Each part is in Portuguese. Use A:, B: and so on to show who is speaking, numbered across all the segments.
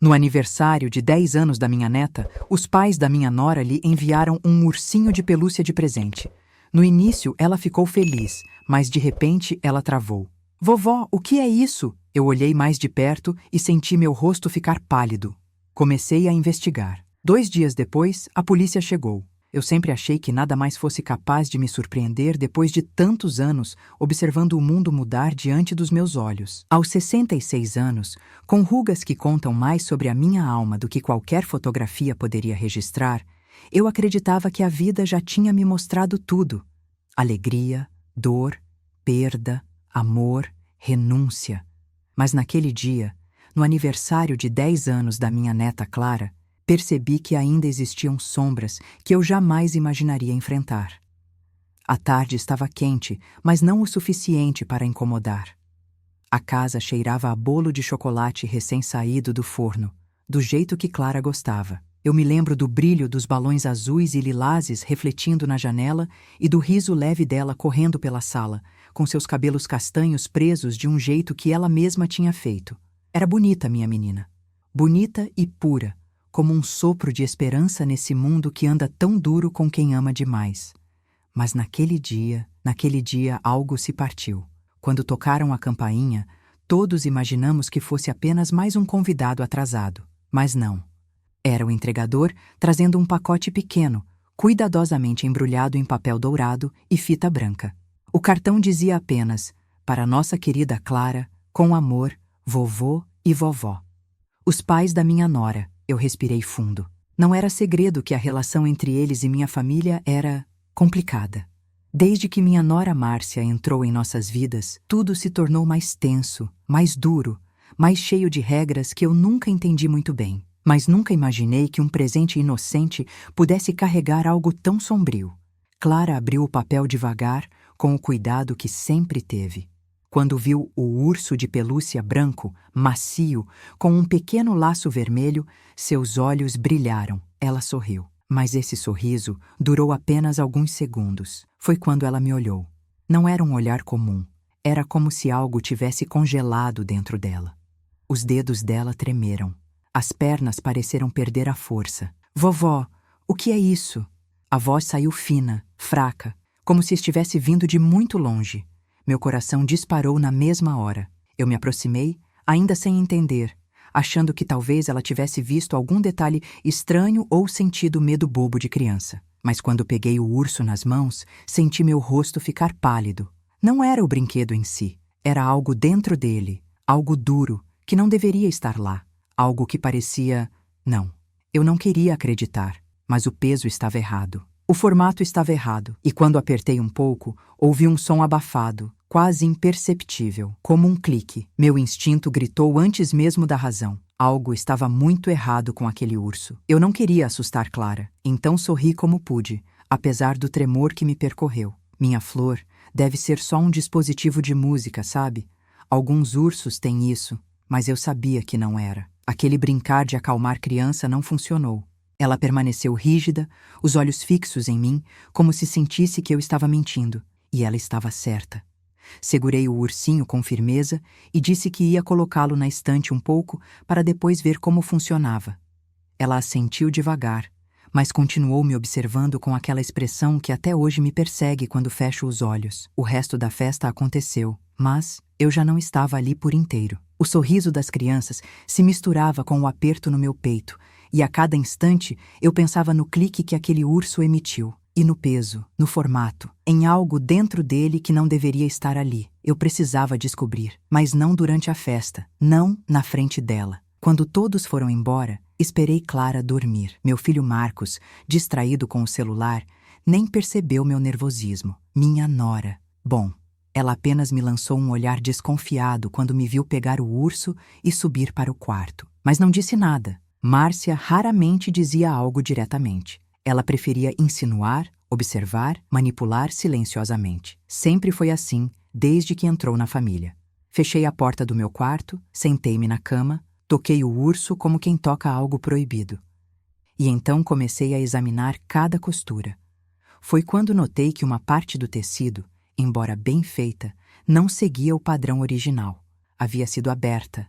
A: No aniversário de 10 anos da minha neta, os pais da minha nora lhe enviaram um ursinho de pelúcia de presente. No início, ela ficou feliz, mas de repente ela travou. Vovó, o que é isso? Eu olhei mais de perto e senti meu rosto ficar pálido. Comecei a investigar. 2 dias depois, a polícia chegou. Eu sempre achei que nada mais fosse capaz de me surpreender depois de tantos anos observando o mundo mudar diante dos meus olhos. Aos 66 anos, com rugas que contam mais sobre a minha alma do que qualquer fotografia poderia registrar, eu acreditava que a vida já tinha me mostrado tudo. Alegria, dor, perda, amor, renúncia. Mas naquele dia, no aniversário de 10 anos da minha neta Clara, percebi que ainda existiam sombras que eu jamais imaginaria enfrentar. A tarde estava quente, mas não o suficiente para incomodar. A casa cheirava a bolo de chocolate recém-saído do forno, do jeito que Clara gostava. Eu me lembro do brilho dos balões azuis e lilazes refletindo na janela e do riso leve dela correndo pela sala, com seus cabelos castanhos presos de um jeito que ela mesma tinha feito. Era bonita, minha menina. Bonita e pura, como um sopro de esperança nesse mundo que anda tão duro com quem ama demais. Mas naquele dia algo se partiu. Quando tocaram a campainha, todos imaginamos que fosse apenas mais um convidado atrasado. Mas não. Era o entregador trazendo um pacote pequeno, cuidadosamente embrulhado em papel dourado e fita branca. O cartão dizia apenas: para nossa querida Clara, com amor, vovô e vovó. Os pais da minha nora. Eu respirei fundo. Não era segredo que a relação entre eles e minha família era complicada. Desde que minha nora Márcia entrou em nossas vidas, tudo se tornou mais tenso, mais duro, mais cheio de regras que eu nunca entendi muito bem. Mas nunca imaginei que um presente inocente pudesse carregar algo tão sombrio. Clara abriu o papel devagar, com o cuidado que sempre teve. Quando viu o urso de pelúcia branco, macio, com um pequeno laço vermelho, seus olhos brilharam. Ela sorriu. Mas esse sorriso durou apenas alguns segundos. Foi quando ela me olhou. Não era um olhar comum. Era como se algo tivesse congelado dentro dela. Os dedos dela tremeram. As pernas pareceram perder a força. Vovó, o que é isso? A voz saiu fina, fraca, como se estivesse vindo de muito longe. Meu coração disparou na mesma hora. Eu me aproximei, ainda sem entender, achando que talvez ela tivesse visto algum detalhe estranho ou sentido medo bobo de criança. Mas quando peguei o urso nas mãos, senti meu rosto ficar pálido. Não era o brinquedo em si, era algo dentro dele, algo duro, que não deveria estar lá, algo que parecia... Não, eu não queria acreditar, mas o peso estava errado. O formato estava errado, e quando apertei um pouco, ouvi um som abafado, quase imperceptível, como um clique. Meu instinto gritou antes mesmo da razão. Algo estava muito errado com aquele urso. Eu não queria assustar Clara, então sorri como pude, apesar do tremor que me percorreu. Minha flor deve ser só um dispositivo de música, sabe? Alguns ursos têm isso, mas eu sabia que não era. Aquele brincar de acalmar criança não funcionou. Ela permaneceu rígida, os olhos fixos em mim, como se sentisse que eu estava mentindo. E ela estava certa. Segurei o ursinho com firmeza e disse que ia colocá-lo na estante um pouco para depois ver como funcionava. Ela assentiu devagar, mas continuou me observando com aquela expressão que até hoje me persegue quando fecho os olhos. O resto da festa aconteceu, mas eu já não estava ali por inteiro. O sorriso das crianças se misturava com o aperto no meu peito, e a cada instante eu pensava no clique que aquele urso emitiu. E no peso, no formato, em algo dentro dele que não deveria estar ali. Eu precisava descobrir, mas não durante a festa, não na frente dela. Quando todos foram embora, esperei Clara dormir. Meu filho Marcos, distraído com o celular, nem percebeu meu nervosismo. Minha nora. Bom, ela apenas me lançou um olhar desconfiado quando me viu pegar o urso e subir para o quarto. Mas não disse nada. Márcia raramente dizia algo diretamente. Ela preferia insinuar, observar, manipular silenciosamente. Sempre foi assim, desde que entrou na família. Fechei a porta do meu quarto, sentei-me na cama, toquei o urso como quem toca algo proibido. E então comecei a examinar cada costura. Foi quando notei que uma parte do tecido, embora bem feita, não seguia o padrão original. Havia sido aberta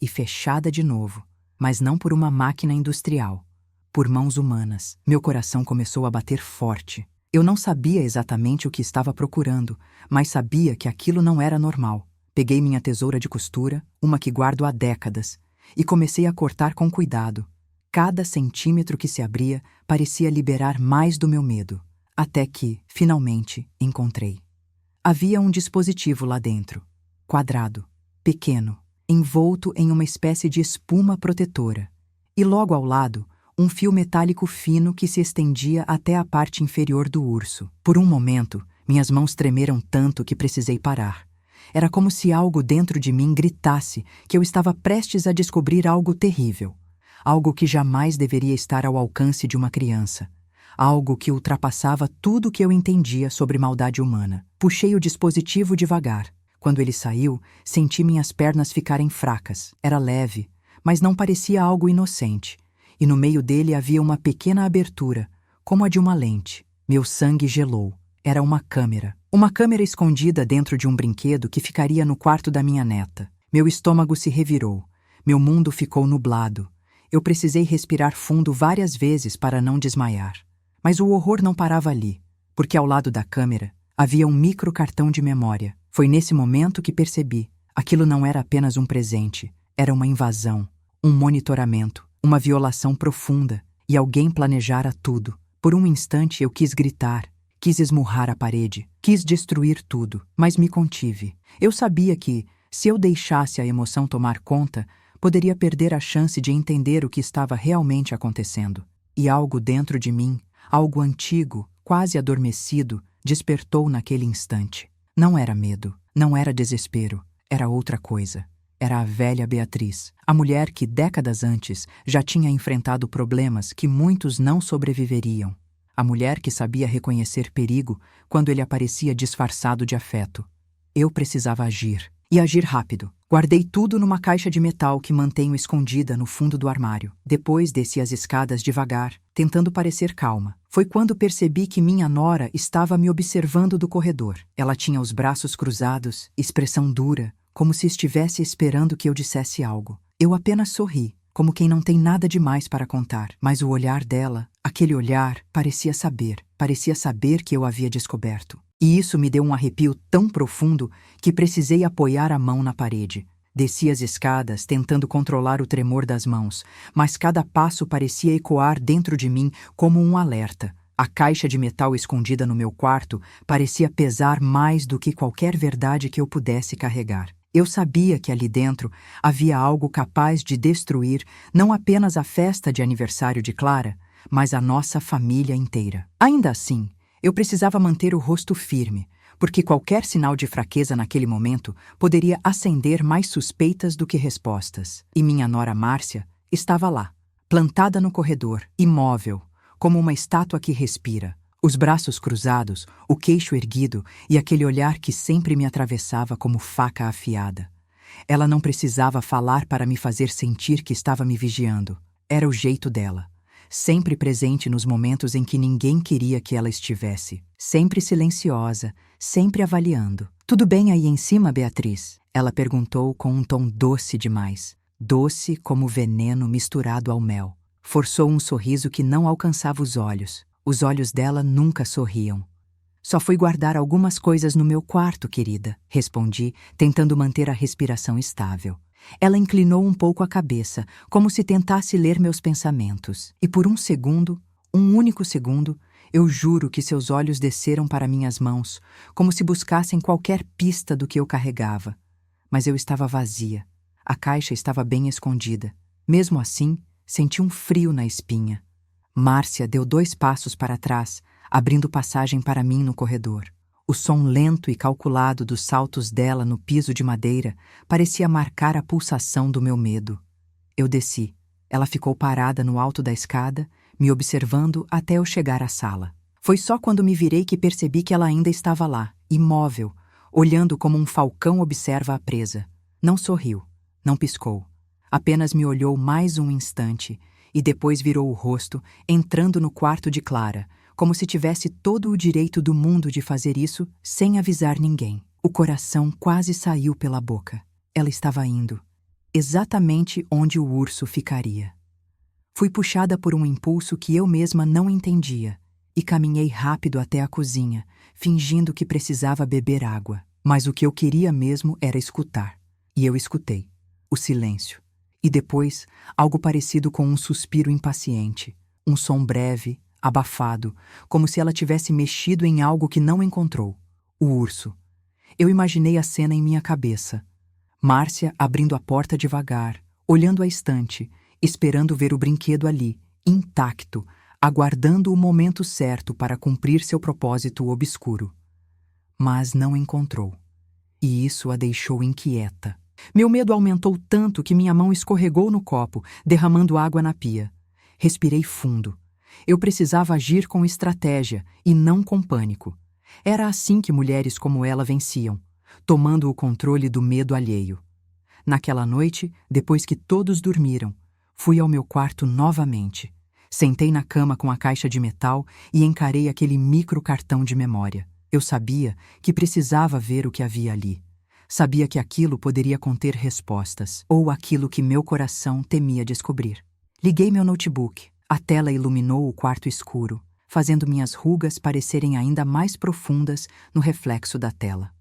A: e fechada de novo, mas não por uma máquina industrial, por mãos humanas. Meu coração começou a bater forte. Eu não sabia exatamente o que estava procurando, mas sabia que aquilo não era normal. Peguei minha tesoura de costura, uma que guardo há décadas, e comecei a cortar com cuidado. Cada centímetro que se abria parecia liberar mais do meu medo, até que, finalmente, encontrei. Havia um dispositivo lá dentro, quadrado, pequeno, envolto em uma espécie de espuma protetora, e logo ao lado, um fio metálico fino que se estendia até a parte inferior do urso. Por um momento, minhas mãos tremeram tanto que precisei parar. Era como se algo dentro de mim gritasse que eu estava prestes a descobrir algo terrível, algo que jamais deveria estar ao alcance de uma criança, algo que ultrapassava tudo o que eu entendia sobre maldade humana. Puxei o dispositivo devagar. Quando ele saiu, senti minhas pernas ficarem fracas. Era leve, mas não parecia algo inocente. E no meio dele havia uma pequena abertura, como a de uma lente. Meu sangue gelou. Era uma câmera. Uma câmera escondida dentro de um brinquedo que ficaria no quarto da minha neta. Meu estômago se revirou. Meu mundo ficou nublado. Eu precisei respirar fundo várias vezes para não desmaiar. Mas o horror não parava ali, porque ao lado da câmera havia um microcartão de memória. Foi nesse momento que percebi. Aquilo não era apenas um presente. Era uma invasão, um monitoramento, uma violação profunda, e alguém planejara tudo. Por um instante eu quis gritar, quis esmurrar a parede, quis destruir tudo, mas me contive. Eu sabia que, se eu deixasse a emoção tomar conta, poderia perder a chance de entender o que estava realmente acontecendo. E algo dentro de mim, algo antigo, quase adormecido, despertou naquele instante. Não era medo, não era desespero, era outra coisa. Era a velha Beatriz, a mulher que décadas antes já tinha enfrentado problemas que muitos não sobreviveriam. A mulher que sabia reconhecer perigo quando ele aparecia disfarçado de afeto. Eu precisava agir, e agir rápido. Guardei tudo numa caixa de metal que mantenho escondida no fundo do armário. Depois desci as escadas devagar, tentando parecer calma. Foi quando percebi que minha nora estava me observando do corredor. Ela tinha os braços cruzados, expressão dura, como se estivesse esperando que eu dissesse algo. Eu apenas sorri, como quem não tem nada demais para contar. Mas o olhar dela, aquele olhar, parecia saber que eu havia descoberto. E isso me deu um arrepio tão profundo que precisei apoiar a mão na parede. Desci as escadas, tentando controlar o tremor das mãos, mas cada passo parecia ecoar dentro de mim como um alerta. A caixa de metal escondida no meu quarto parecia pesar mais do que qualquer verdade que eu pudesse carregar. Eu sabia que ali dentro havia algo capaz de destruir não apenas a festa de aniversário de Clara, mas a nossa família inteira. Ainda assim, eu precisava manter o rosto firme, porque qualquer sinal de fraqueza naquele momento poderia acender mais suspeitas do que respostas. E minha nora Márcia estava lá, plantada no corredor, imóvel, como uma estátua que respira. Os braços cruzados, o queixo erguido e aquele olhar que sempre me atravessava como faca afiada. Ela não precisava falar para me fazer sentir que estava me vigiando. Era o jeito dela. Sempre presente nos momentos em que ninguém queria que ela estivesse. Sempre silenciosa, sempre avaliando. "Tudo bem aí em cima, Beatriz?" Ela perguntou com um tom doce demais. Doce como veneno misturado ao mel. Forçou um sorriso que não alcançava os olhos. Os olhos dela nunca sorriam. "Só fui guardar algumas coisas no meu quarto, querida", respondi, tentando manter a respiração estável. Ela inclinou um pouco a cabeça, como se tentasse ler meus pensamentos. E por um segundo, um único segundo, eu juro que seus olhos desceram para minhas mãos, como se buscassem qualquer pista do que eu carregava. Mas eu estava vazia. A caixa estava bem escondida. Mesmo assim, senti um frio na espinha. Márcia deu 2 passos para trás, abrindo passagem para mim no corredor. O som lento e calculado dos saltos dela no piso de madeira parecia marcar a pulsação do meu medo. Eu desci. Ela ficou parada no alto da escada, me observando até eu chegar à sala. Foi só quando me virei que percebi que ela ainda estava lá, imóvel, olhando como um falcão observa a presa. Não sorriu, não piscou. Apenas me olhou mais um instante e depois virou o rosto, entrando no quarto de Clara, como se tivesse todo o direito do mundo de fazer isso sem avisar ninguém. O coração quase saiu pela boca. Ela estava indo. exatamente onde o urso ficaria. Fui puxada por um impulso que eu mesma não entendia e caminhei rápido até a cozinha, fingindo que precisava beber água. Mas o que eu queria mesmo era escutar. E eu escutei. O silêncio. E depois, algo parecido com um suspiro impaciente. Um som breve, abafado, como se ela tivesse mexido em algo que não encontrou. O urso. Eu imaginei a cena em minha cabeça. Márcia abrindo a porta devagar, olhando a estante, esperando ver o brinquedo ali, intacto, aguardando o momento certo para cumprir seu propósito obscuro. Mas não encontrou. E isso a deixou inquieta. Meu medo aumentou tanto que minha mão escorregou no copo, derramando água na pia. Respirei fundo. Eu precisava agir com estratégia e não com pânico. Era assim que mulheres como ela venciam, tomando o controle do medo alheio. Naquela noite, depois que todos dormiram, fui ao meu quarto novamente. Sentei na cama com a caixa de metal e encarei aquele micro cartão de memória. Eu sabia que precisava ver o que havia ali. Sabia que aquilo poderia conter respostas, ou aquilo que meu coração temia descobrir. Liguei meu notebook. A tela iluminou o quarto escuro, fazendo minhas rugas parecerem ainda mais profundas no reflexo da tela.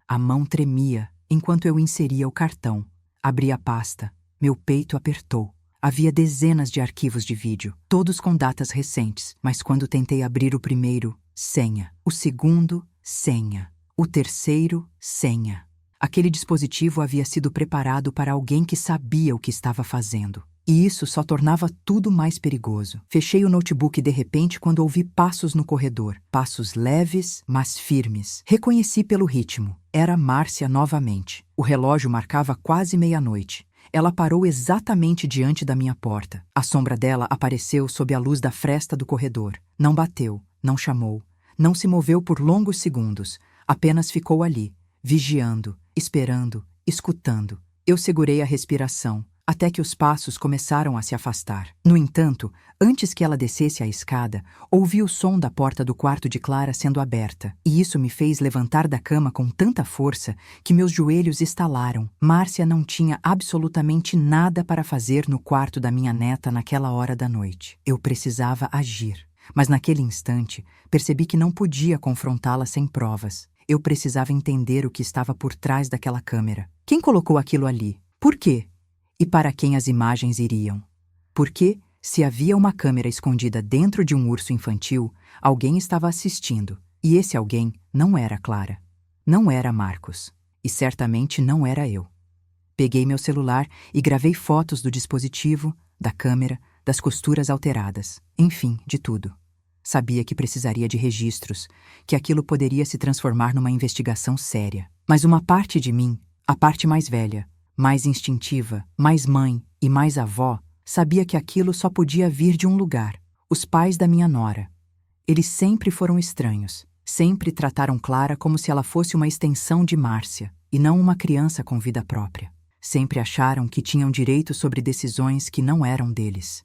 A: A mão tremia enquanto eu inseria o cartão. Abri a pasta. Meu peito apertou. Havia dezenas de arquivos de vídeo, todos com datas recentes, mas quando tentei abrir o primeiro, senha. O segundo, senha. O terceiro, senha. Aquele dispositivo havia sido preparado para alguém que sabia o que estava fazendo. E isso só tornava tudo mais perigoso. Fechei o notebook de repente quando ouvi passos no corredor. Passos leves, mas firmes. Reconheci pelo ritmo. Era Márcia novamente. O relógio marcava quase meia-noite. Ela parou exatamente diante da minha porta. A sombra dela apareceu sob a luz da fresta do corredor. Não bateu, não chamou, não se moveu por longos segundos. Apenas ficou ali, vigiando, esperando, escutando. Eu segurei a respiração, até que os passos começaram a se afastar. No entanto, antes que ela descesse a escada, ouvi o som da porta do quarto de Clara sendo aberta, e isso me fez levantar da cama com tanta força que meus joelhos estalaram. Márcia não tinha absolutamente nada para fazer no quarto da minha neta naquela hora da noite. Eu precisava agir, mas naquele instante percebi que não podia confrontá-la sem provas. Eu precisava entender o que estava por trás daquela câmera. Quem colocou aquilo ali? Por quê? E para quem as imagens iriam? Porque, se havia uma câmera escondida dentro de um urso infantil, alguém estava assistindo, e esse alguém não era Clara. Não era Marcos. E certamente não era eu. Peguei meu celular e gravei fotos do dispositivo, da câmera, das costuras alteradas, enfim, de tudo. Sabia que precisaria de registros, que aquilo poderia se transformar numa investigação séria. Mas uma parte de mim, a parte mais velha, mais instintiva, mais mãe e mais avó, sabia que aquilo só podia vir de um lugar: os pais da minha nora. Eles sempre foram estranhos, sempre trataram Clara como se ela fosse uma extensão de Márcia, e não uma criança com vida própria. Sempre acharam que tinham direito sobre decisões que não eram deles.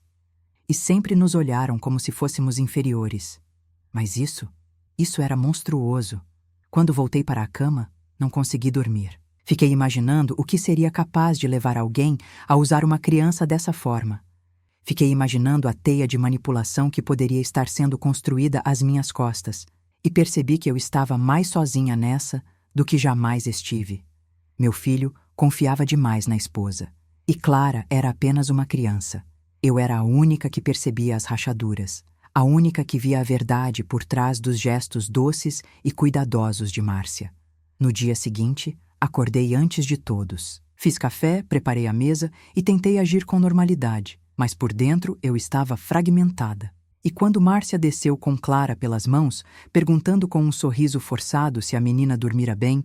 A: E sempre nos olharam como se fôssemos inferiores. Mas isso era monstruoso. Quando voltei para a cama, não consegui dormir. Fiquei imaginando o que seria capaz de levar alguém a usar uma criança dessa forma. Fiquei imaginando a teia de manipulação que poderia estar sendo construída às minhas costas, e percebi que eu estava mais sozinha nessa do que jamais estive. Meu filho confiava demais na esposa, e Clara era apenas uma criança. Eu era a única que percebia as rachaduras, a única que via a verdade por trás dos gestos doces e cuidadosos de Márcia. No dia seguinte, acordei antes de todos. Fiz café, preparei a mesa e tentei agir com normalidade, mas por dentro eu estava fragmentada. E quando Márcia desceu com Clara pelas mãos, perguntando com um sorriso forçado se a menina dormira bem,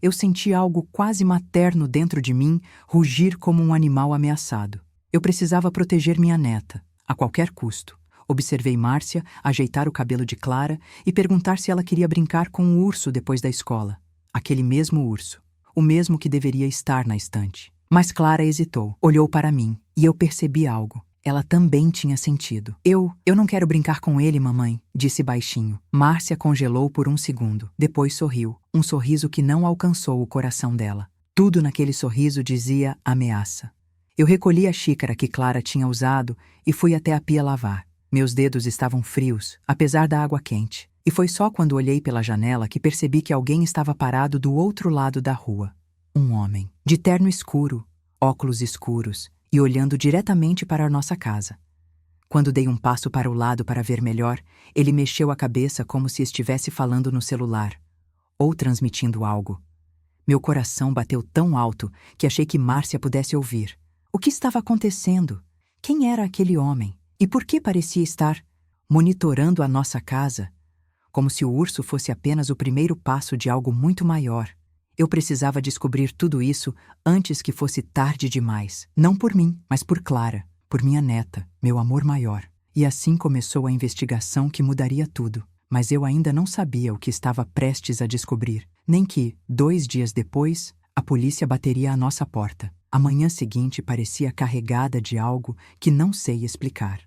A: eu senti algo quase materno dentro de mim rugir como um animal ameaçado. Eu precisava proteger minha neta, a qualquer custo. Observei Márcia ajeitar o cabelo de Clara e perguntar se ela queria brincar com o urso depois da escola. Aquele mesmo urso. O mesmo que deveria estar na estante. Mas Clara hesitou, olhou para mim, e eu percebi algo. Ela também tinha sentido. Eu não quero brincar com ele, mamãe, disse baixinho. Márcia congelou por um segundo. Depois sorriu, um sorriso que não alcançou o coração dela. Tudo naquele sorriso dizia ameaça. Eu recolhi a xícara que Clara tinha usado e fui até a pia lavar. Meus dedos estavam frios, apesar da água quente. E foi só quando olhei pela janela que percebi que alguém estava parado do outro lado da rua. Um homem, de terno escuro, óculos escuros e olhando diretamente para a nossa casa. Quando dei um passo para o lado para ver melhor, ele mexeu a cabeça como se estivesse falando no celular, ou transmitindo algo. Meu coração bateu tão alto que achei que Márcia pudesse ouvir. O que estava acontecendo? Quem era aquele homem? E por que parecia estar monitorando a nossa casa? Como se o urso fosse apenas o primeiro passo de algo muito maior. Eu precisava descobrir tudo isso antes que fosse tarde demais. Não por mim, mas por Clara, por minha neta, meu amor maior. E assim começou a investigação que mudaria tudo. Mas eu ainda não sabia o que estava prestes a descobrir, nem que, 2 dias depois, a polícia bateria à nossa porta. A manhã seguinte parecia carregada de algo que não sei explicar.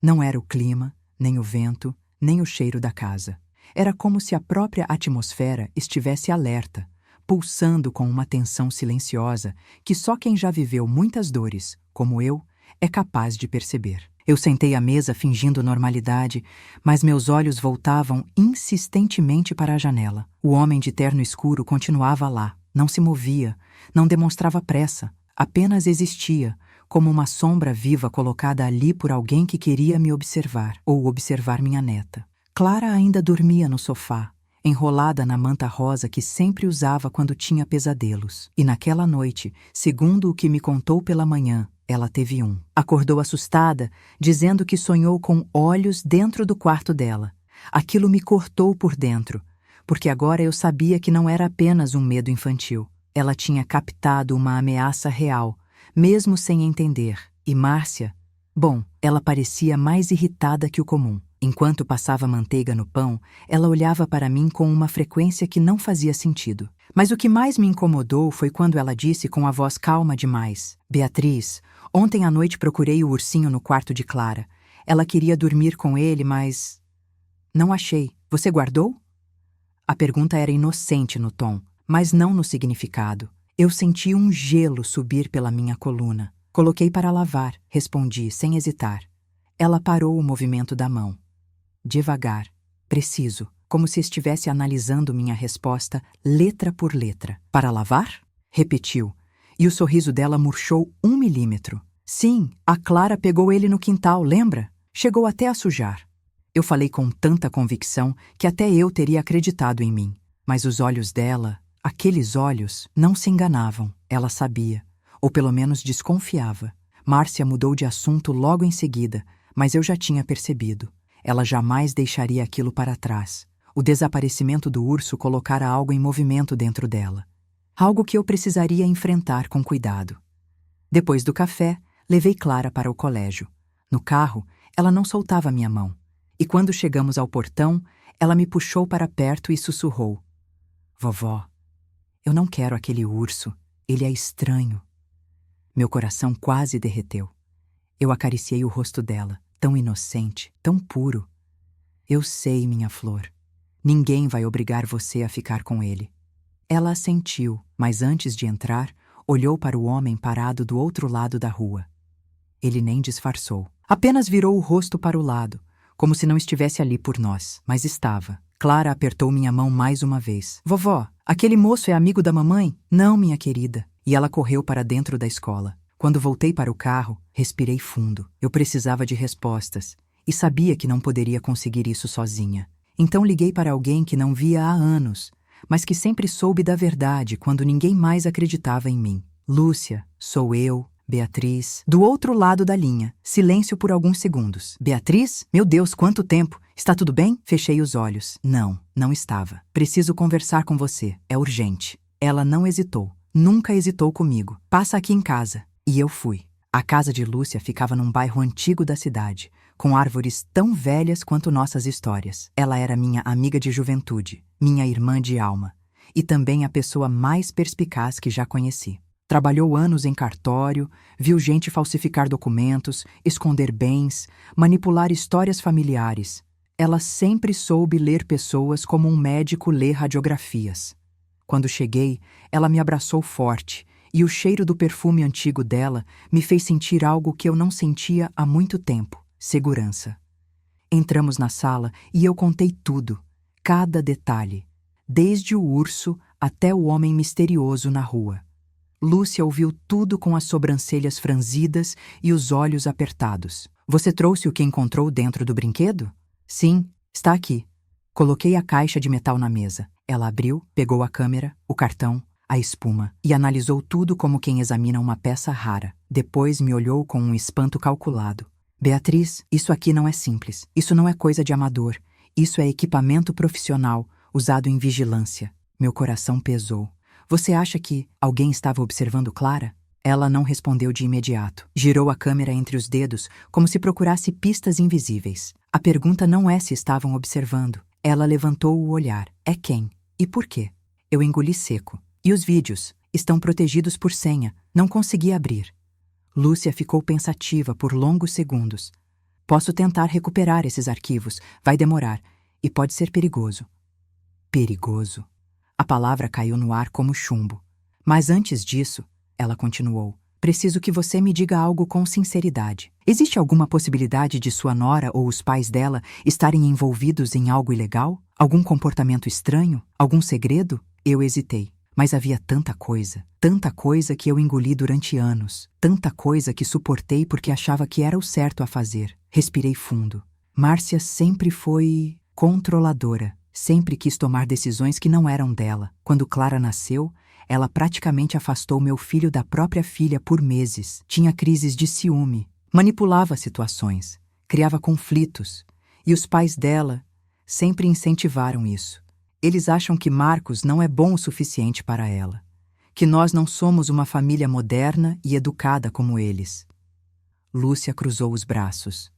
A: Não era o clima, nem o vento, nem o cheiro da casa. Era como se a própria atmosfera estivesse alerta, pulsando com uma tensão silenciosa que só quem já viveu muitas dores, como eu, é capaz de perceber. Eu sentei à mesa fingindo normalidade, mas meus olhos voltavam insistentemente para a janela. O homem de terno escuro continuava lá, não se movia, não demonstrava pressa, apenas existia, como uma sombra viva colocada ali por alguém que queria me observar, ou observar minha neta. Clara ainda dormia no sofá, enrolada na manta rosa que sempre usava quando tinha pesadelos. E naquela noite, segundo o que me contou pela manhã, ela teve um. Acordou assustada, dizendo que sonhou com olhos dentro do quarto dela. Aquilo me cortou por dentro, porque agora eu sabia que não era apenas um medo infantil. Ela tinha captado uma ameaça real, mesmo sem entender. E Márcia? Bom, ela parecia mais irritada que o comum. Enquanto passava manteiga no pão, ela olhava para mim com uma frequência que não fazia sentido. Mas o que mais me incomodou foi quando ela disse com a voz calma demais: Beatriz, ontem à noite procurei o ursinho no quarto de Clara. Ela queria dormir com ele, mas... Não achei. Você guardou? A pergunta era inocente no tom, mas não no significado. Eu senti um gelo subir pela minha coluna. Coloquei para lavar, respondi, sem hesitar. Ela parou o movimento da mão. Devagar, preciso, como se estivesse analisando minha resposta letra por letra. Para lavar? Repetiu, e o sorriso dela murchou 1 milímetro. Sim, a Clara pegou ele no quintal, lembra? Chegou até a sujar. Eu falei com tanta convicção que até eu teria acreditado em mim. Mas os olhos dela, aqueles olhos, não se enganavam. Ela sabia, ou pelo menos desconfiava. Márcia mudou de assunto logo em seguida, mas eu já tinha percebido. Ela jamais deixaria aquilo para trás. O desaparecimento do urso colocara algo em movimento dentro dela. Algo que eu precisaria enfrentar com cuidado. Depois do café, levei Clara para o colégio. No carro, ela não soltava minha mão. E quando chegamos ao portão, ela me puxou para perto e sussurrou. Vovó, eu não quero aquele urso. Ele é estranho. Meu coração quase derreteu. Eu acariciei o rosto dela. Tão inocente, tão puro. Eu sei, minha flor. Ninguém vai obrigar você a ficar com ele. Ela assentiu, mas antes de entrar, olhou para o homem parado do outro lado da rua. Ele nem disfarçou. Apenas virou o rosto para o lado, como se não estivesse ali por nós, mas estava. Clara apertou minha mão mais uma vez. Vovó, aquele moço é amigo da mamãe? Não, minha querida. E ela correu para dentro da escola. Quando voltei para o carro, respirei fundo. Eu precisava de respostas e sabia que não poderia conseguir isso sozinha. Então liguei para alguém que não via há anos, mas que sempre soube da verdade quando ninguém mais acreditava em mim. Lúcia, sou eu, Beatriz. Do outro lado da linha, silêncio por alguns segundos. Beatriz? Meu Deus, quanto tempo! Está tudo bem? Fechei os olhos. Não, não estava. Preciso conversar com você. É urgente. Ela não hesitou. Nunca hesitou comigo. Passa aqui em casa. E eu fui. A casa de Lúcia ficava num bairro antigo da cidade, com árvores tão velhas quanto nossas histórias. Ela era minha amiga de juventude, minha irmã de alma, e também a pessoa mais perspicaz que já conheci. Trabalhou anos em cartório, viu gente falsificar documentos, esconder bens, manipular histórias familiares. Ela sempre soube ler pessoas como um médico lê radiografias. Quando cheguei, ela me abraçou forte, e o cheiro do perfume antigo dela me fez sentir algo que eu não sentia há muito tempo: segurança. Entramos na sala e eu contei tudo, cada detalhe, desde o urso até o homem misterioso na rua. Lúcia ouviu tudo com as sobrancelhas franzidas e os olhos apertados. Você trouxe o que encontrou dentro do brinquedo? Sim, está aqui. Coloquei a caixa de metal na mesa. Ela abriu, pegou a câmera, o cartão, a espuma e analisou tudo como quem examina uma peça rara. Depois me olhou com um espanto calculado. Beatriz, isso aqui não é simples. Isso não é coisa de amador. Isso é equipamento profissional, usado em vigilância. Meu coração pesou. Você acha que alguém estava observando Clara? Ela não respondeu de imediato. Girou a câmera entre os dedos, como se procurasse pistas invisíveis. A pergunta não é se estavam observando. Ela levantou o olhar. É quem? E por quê? Eu engoli seco. E os vídeos? Estão protegidos por senha. Não consegui abrir. Lúcia ficou pensativa por longos segundos. Posso tentar recuperar esses arquivos. Vai demorar. E pode ser perigoso. Perigoso. A palavra caiu no ar como chumbo. Mas antes disso, ela continuou, preciso que você me diga algo com sinceridade. Existe alguma possibilidade de sua nora ou os pais dela estarem envolvidos em algo ilegal? Algum comportamento estranho? Algum segredo? Eu hesitei. Mas havia tanta coisa que eu engoli durante anos, tanta coisa que suportei porque achava que era o certo a fazer. Respirei fundo. Márcia sempre foi controladora. Sempre quis tomar decisões que não eram dela. Quando Clara nasceu, ela praticamente afastou meu filho da própria filha por meses. Tinha crises de ciúme, manipulava situações, criava conflitos. E os pais dela sempre incentivaram isso. Eles acham que Marcos não é bom o suficiente para ela, que nós não somos uma família moderna e educada como eles. Lúcia cruzou os braços.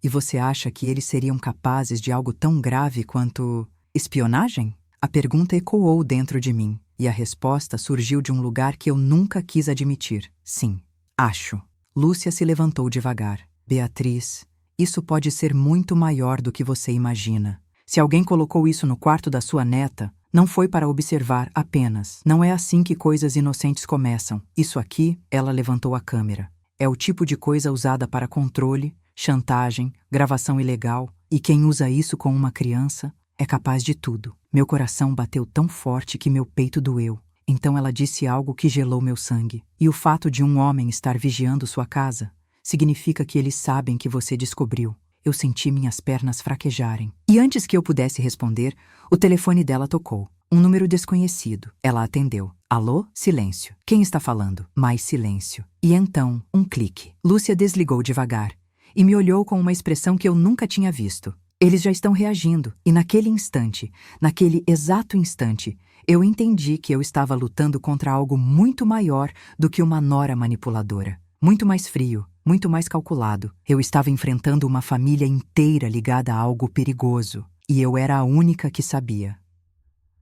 A: E você acha que eles seriam capazes de algo tão grave quanto espionagem? A pergunta ecoou dentro de mim, e a resposta surgiu de um lugar que eu nunca quis admitir. Sim, acho. Lúcia se levantou devagar. Beatriz, isso pode ser muito maior do que você imagina. Se alguém colocou isso no quarto da sua neta, não foi para observar apenas. Não é assim que coisas inocentes começam. Isso aqui, ela levantou a câmera. É o tipo de coisa usada para controle, chantagem, gravação ilegal, e quem usa isso com uma criança é capaz de tudo. Meu coração bateu tão forte que meu peito doeu. Então ela disse algo que gelou meu sangue. E o fato de um homem estar vigiando sua casa significa que eles sabem que você descobriu. Eu senti minhas pernas fraquejarem. E antes que eu pudesse responder, o telefone dela tocou. Um número desconhecido. Ela atendeu. Alô? Silêncio. Quem está falando? Mais silêncio. E então, um clique. Lúcia desligou devagar e me olhou com uma expressão que eu nunca tinha visto. Eles já estão reagindo. E naquele instante, naquele exato instante, eu entendi que eu estava lutando contra algo muito maior do que uma nora manipuladora. Muito mais frio, muito mais calculado. Eu estava enfrentando uma família inteira ligada a algo perigoso. E eu era a única que sabia.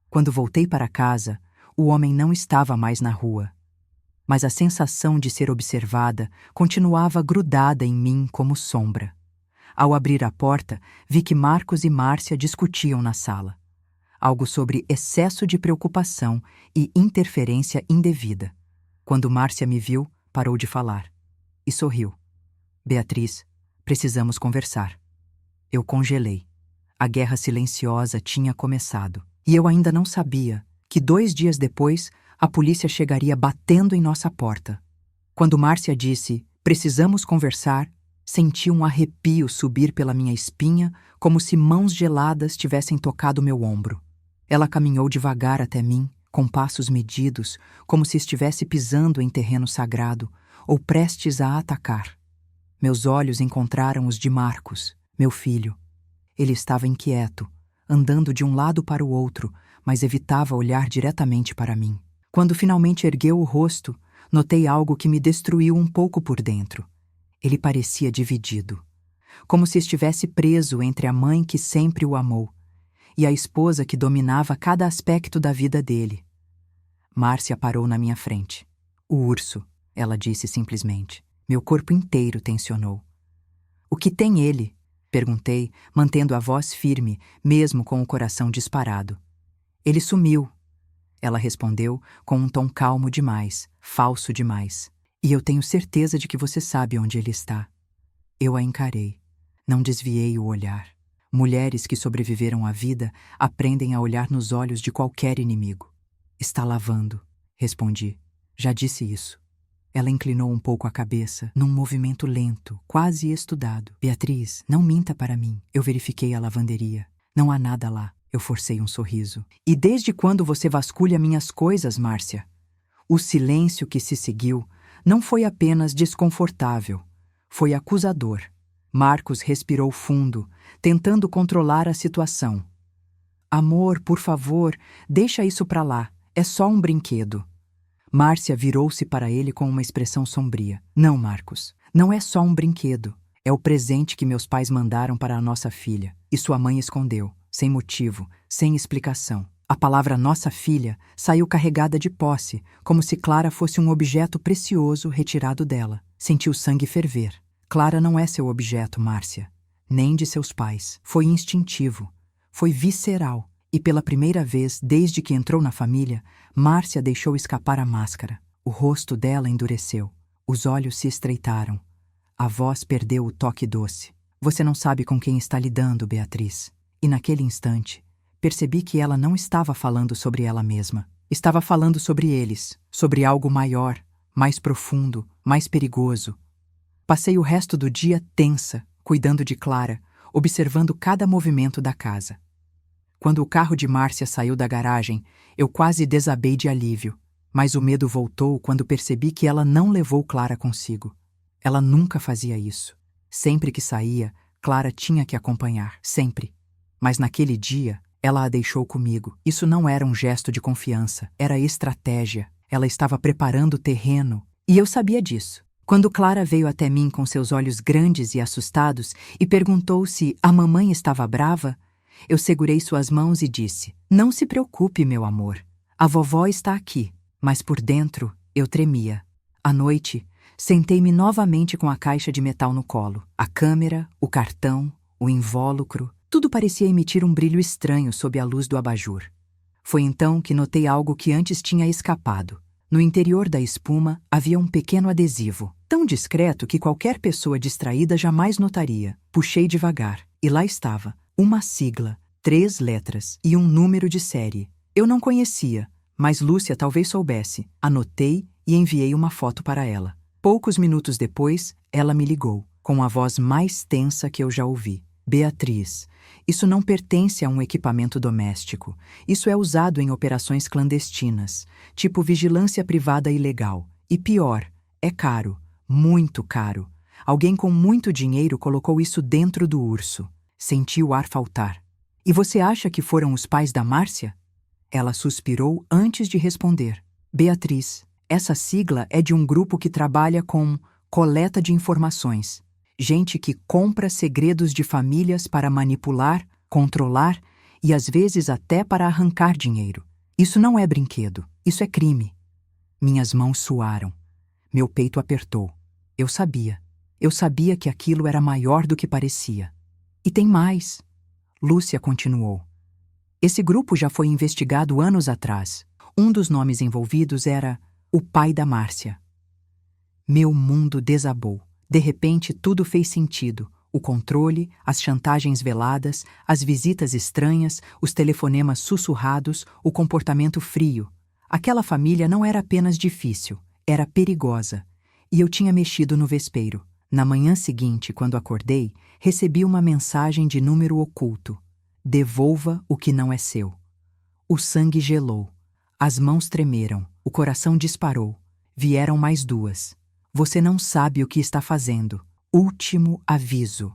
A: Quando voltei para casa, o homem não estava mais na rua. Mas a sensação de ser observada continuava grudada em mim como sombra. Ao abrir a porta, vi que Marcos e Márcia discutiam na sala. Algo sobre excesso de preocupação e interferência indevida. Quando Márcia me viu, parou de falar. E sorriu. Beatriz, precisamos conversar. Eu congelei. A guerra silenciosa tinha começado. E eu ainda não sabia que 2 dias depois, a polícia chegaria batendo em nossa porta. Quando Márcia disse, precisamos conversar, senti um arrepio subir pela minha espinha, como se mãos geladas tivessem tocado meu ombro. Ela caminhou devagar até mim, com passos medidos, como se estivesse pisando em terreno sagrado, ou prestes a atacar. Meus olhos encontraram os de Marcos, meu filho. Ele estava inquieto, andando de um lado para o outro, mas evitava olhar diretamente para mim. Quando finalmente ergueu o rosto, notei algo que me destruiu um pouco por dentro. Ele parecia dividido, como se estivesse preso entre a mãe que sempre o amou e a esposa que dominava cada aspecto da vida dele. Márcia parou na minha frente. O urso, ela disse simplesmente. Meu corpo inteiro tensionou. O que tem ele? Perguntei, mantendo a voz firme, mesmo com o coração disparado. Ele sumiu. ela respondeu com um tom calmo demais, falso demais. E eu tenho certeza de que você sabe onde ele está. Eu a encarei. Não desviei o olhar. Mulheres que sobreviveram à vida aprendem a olhar nos olhos de qualquer inimigo. Está lavando, respondi. Já disse isso. Ela inclinou um pouco a cabeça, num movimento lento, quase estudado. Beatriz, não minta para mim. Eu verifiquei a lavanderia. Não há nada lá. Eu forcei um sorriso. E desde quando você vasculha minhas coisas, Márcia? O silêncio que se seguiu não foi apenas desconfortável, foi acusador. Marcos respirou fundo, tentando controlar a situação. Amor, por favor, deixa isso pra lá. É só um brinquedo. Márcia virou-se para ele com uma expressão sombria. Não, Marcos, não é só um brinquedo. É o presente que meus pais mandaram para a nossa filha. E sua mãe escondeu, sem motivo, sem explicação. A palavra nossa filha saiu carregada de posse, como se Clara fosse um objeto precioso retirado dela. Sentiu sangue ferver. Clara não é seu objeto, Márcia, nem de seus pais. Foi instintivo, foi visceral. E pela primeira vez, desde que entrou na família, Márcia deixou escapar a máscara. O rosto dela endureceu. Os olhos se estreitaram. A voz perdeu o toque doce. Você não sabe com quem está lidando, Beatriz. E naquele instante, percebi que ela não estava falando sobre ela mesma. Estava falando sobre eles, sobre algo maior, mais profundo, mais perigoso. Passei o resto do dia tensa, cuidando de Clara, observando cada movimento da casa. Quando o carro de Márcia saiu da garagem, eu quase desabei de alívio, mas o medo voltou quando percebi que ela não levou Clara consigo. Ela nunca fazia isso. Sempre que saía, Clara tinha que acompanhar, sempre. Mas naquele dia, ela a deixou comigo. Isso não era um gesto de confiança, era estratégia. Ela estava preparando o terreno, e eu sabia disso. Quando Clara veio até mim com seus olhos grandes e assustados e perguntou se a mamãe estava brava, eu segurei suas mãos e disse: Não se preocupe, meu amor. A vovó está aqui. Mas por dentro, eu tremia. À noite, sentei-me novamente com a caixa de metal no colo. A câmera, o cartão, o invólucro, tudo parecia emitir um brilho estranho sob a luz do abajur. Foi então que notei algo que antes tinha escapado. No interior da espuma havia um pequeno adesivo, tão discreto que qualquer pessoa distraída jamais notaria. Puxei devagar, e lá estava. Uma sigla, 3 letras e um número de série. Eu não conhecia, mas Lúcia talvez soubesse. Anotei e enviei uma foto para ela. Poucos minutos depois, ela me ligou, com a voz mais tensa que eu já ouvi. Beatriz, isso não pertence a um equipamento doméstico. Isso é usado em operações clandestinas, tipo vigilância privada ilegal. E pior, é caro, muito caro. Alguém com muito dinheiro colocou isso dentro do urso. Senti o ar faltar. E você acha que foram os pais da Márcia? Ela suspirou antes de responder. Beatriz, essa sigla é de um grupo que trabalha com coleta de informações. Gente que compra segredos de famílias para manipular, controlar e às vezes até para arrancar dinheiro. Isso não é brinquedo, isso é crime. Minhas mãos suaram. Meu peito apertou. Eu sabia que aquilo era maior do que parecia. E tem mais. Lúcia continuou. Esse grupo já foi investigado anos atrás. Um dos nomes envolvidos era o pai da Márcia. Meu mundo desabou. De repente, tudo fez sentido. O controle, as chantagens veladas, as visitas estranhas, os telefonemas sussurrados, o comportamento frio. Aquela família não era apenas difícil, era perigosa. E eu tinha mexido no vespeiro. Na manhã seguinte, quando acordei, recebi uma mensagem de número oculto. Devolva o que não é seu. O sangue gelou. As mãos tremeram. O coração disparou. Vieram mais 2. Você não sabe o que está fazendo. Último aviso.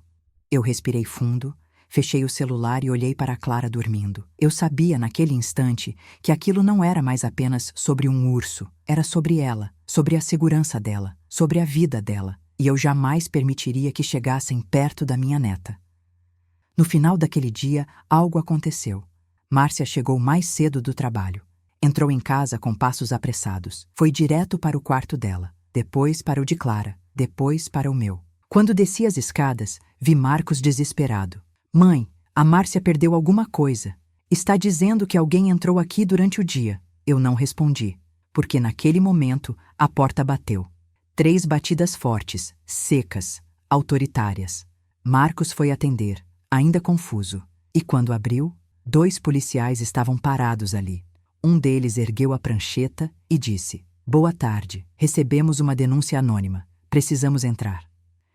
A: Eu respirei fundo, fechei o celular e olhei para a Clara dormindo. Eu sabia naquele instante que aquilo não era mais apenas sobre um urso. Era sobre ela, sobre a segurança dela, sobre a vida dela. E eu jamais permitiria que chegassem perto da minha neta. No final daquele dia, algo aconteceu. Márcia chegou mais cedo do trabalho. Entrou em casa com passos apressados. Foi direto para o quarto dela, depois para o de Clara, depois para o meu. Quando desci as escadas, vi Marcos desesperado. Mãe, a Márcia perdeu alguma coisa. Está dizendo que alguém entrou aqui durante o dia. Eu não respondi, porque naquele momento a porta bateu. 3 batidas fortes, secas, autoritárias. Marcos foi atender, ainda confuso. E quando abriu, 2 policiais estavam parados ali. Um deles ergueu a prancheta e disse: "Boa tarde, recebemos uma denúncia anônima. Precisamos entrar."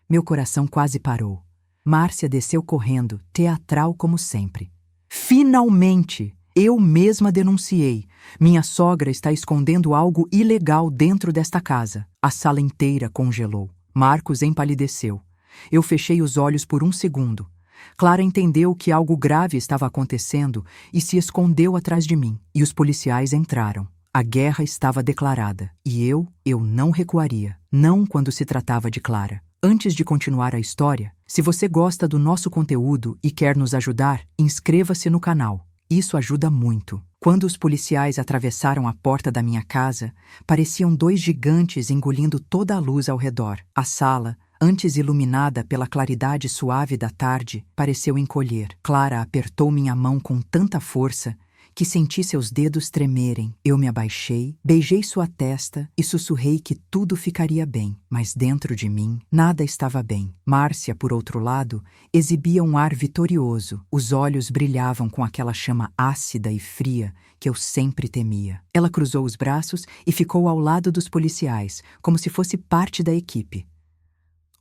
A: Meu coração quase parou. Márcia desceu correndo, teatral como sempre. Finalmente! Eu mesma denunciei. Minha sogra está escondendo algo ilegal dentro desta casa. A sala inteira congelou. Marcos empalideceu. Eu fechei os olhos por um segundo. Clara entendeu que algo grave estava acontecendo e se escondeu atrás de mim. E os policiais entraram. A guerra estava declarada. E eu não recuaria. Não quando se tratava de Clara. Antes de continuar a história, se você gosta do nosso conteúdo e quer nos ajudar, inscreva-se no canal. Isso ajuda muito. Quando os policiais atravessaram a porta da minha casa, pareciam 2 gigantes engolindo toda a luz ao redor. A sala, antes iluminada pela claridade suave da tarde, pareceu encolher. Clara apertou minha mão com tanta força que senti seus dedos tremerem. Eu me abaixei, beijei sua testa e sussurrei que tudo ficaria bem. Mas dentro de mim, nada estava bem. Márcia, por outro lado, exibia um ar vitorioso. Os olhos brilhavam com aquela chama ácida e fria que eu sempre temia. Ela cruzou os braços e ficou ao lado dos policiais, como se fosse parte da equipe.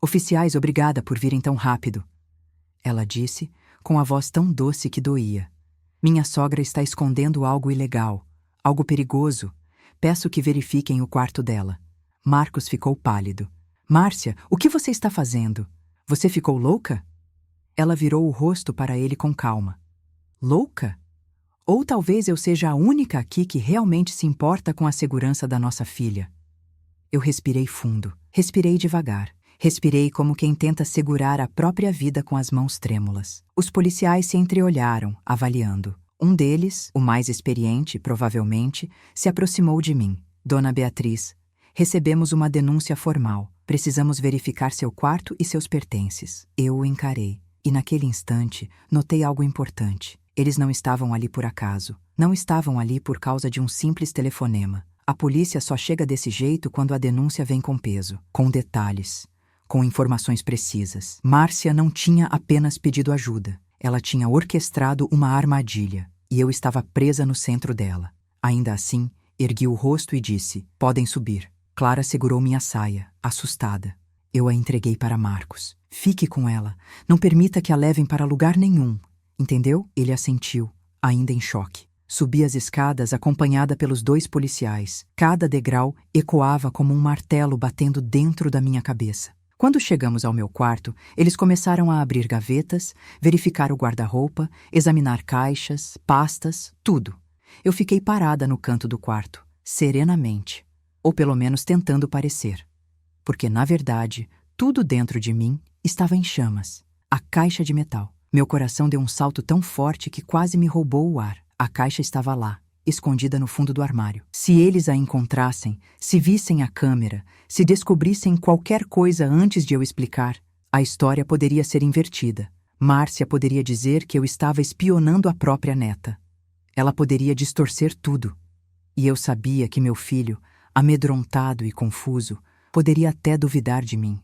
A: "Oficiais, obrigada por virem tão rápido", ela disse, com a voz tão doce que doía. "Minha sogra está escondendo algo ilegal, algo perigoso. Peço que verifiquem o quarto dela." Marcos ficou pálido. "Márcia, o que você está fazendo? Você ficou louca?" Ela virou o rosto para ele com calma. "Louca? Ou talvez eu seja a única aqui que realmente se importa com a segurança da nossa filha." Eu respirei fundo, respirei devagar. Respirei como quem tenta segurar a própria vida com as mãos trêmulas. Os policiais se entreolharam, avaliando. Um deles, o mais experiente, provavelmente, se aproximou de mim. "Dona Beatriz, recebemos uma denúncia formal. Precisamos verificar seu quarto e seus pertences." Eu o encarei, e naquele instante notei algo importante. Eles não estavam ali por acaso. Não estavam ali por causa de um simples telefonema. A polícia só chega desse jeito quando a denúncia vem com peso, com detalhes, com informações precisas. Márcia não tinha apenas pedido ajuda. Ela tinha orquestrado uma armadilha, e eu estava presa no centro dela. Ainda assim, ergui o rosto e disse: "Podem subir." Clara segurou minha saia, assustada. Eu a entreguei para Marcos. "Fique com ela. Não permita que a levem para lugar nenhum. Entendeu?" Ele assentiu, ainda em choque. Subi as escadas acompanhada pelos 2 policiais. Cada degrau ecoava como um martelo batendo dentro da minha cabeça. Quando chegamos ao meu quarto, eles começaram a abrir gavetas, verificar o guarda-roupa, examinar caixas, pastas, tudo. Eu fiquei parada no canto do quarto, serenamente, ou pelo menos tentando parecer. Porque, na verdade, tudo dentro de mim estava em chamas. A caixa de metal. Meu coração deu um salto tão forte que quase me roubou o ar. A caixa estava lá, escondida no fundo do armário. Se eles a encontrassem, se vissem a câmera, se descobrissem qualquer coisa antes de eu explicar, a história poderia ser invertida. Márcia poderia dizer que eu estava espionando a própria neta. Ela poderia distorcer tudo. E eu sabia que meu filho, amedrontado e confuso, poderia até duvidar de mim.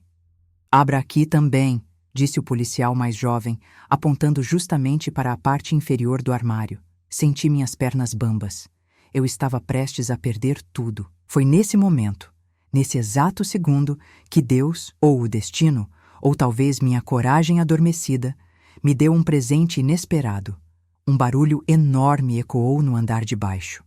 A: "Abra aqui também", disse o policial mais jovem, apontando justamente para a parte inferior do armário. Senti minhas pernas bambas. Eu estava prestes a perder tudo. Foi nesse momento, nesse exato segundo, que Deus, ou o destino, ou talvez minha coragem adormecida, me deu um presente inesperado. Um barulho enorme ecoou no andar de baixo.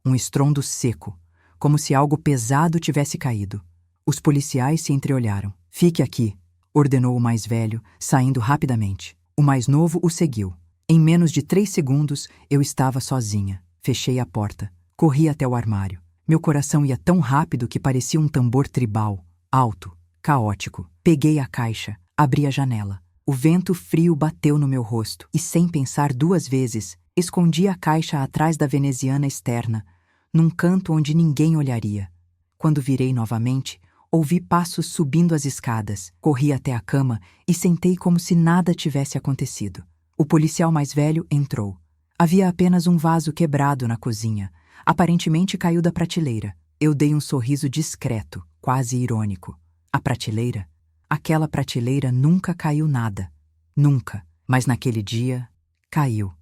A: Um estrondo seco, como se algo pesado tivesse caído. Os policiais se entreolharam. "Fique aqui", ordenou o mais velho, saindo rapidamente. O mais novo o seguiu. Em menos de 3 segundos, eu estava sozinha. Fechei a porta. Corri até o armário. Meu coração ia tão rápido que parecia um tambor tribal, alto, caótico. Peguei a caixa, abri a janela. O vento frio bateu no meu rosto e, sem pensar 2 vezes, escondi a caixa atrás da veneziana externa, num canto onde ninguém olharia. Quando virei novamente, ouvi passos subindo as escadas. Corri até a cama e sentei como se nada tivesse acontecido. O policial mais velho entrou. Havia apenas um vaso quebrado na cozinha. Aparentemente caiu da prateleira. Eu dei um sorriso discreto, quase irônico. A prateleira? Aquela prateleira nunca caiu nada. Nunca. Mas naquele dia, caiu.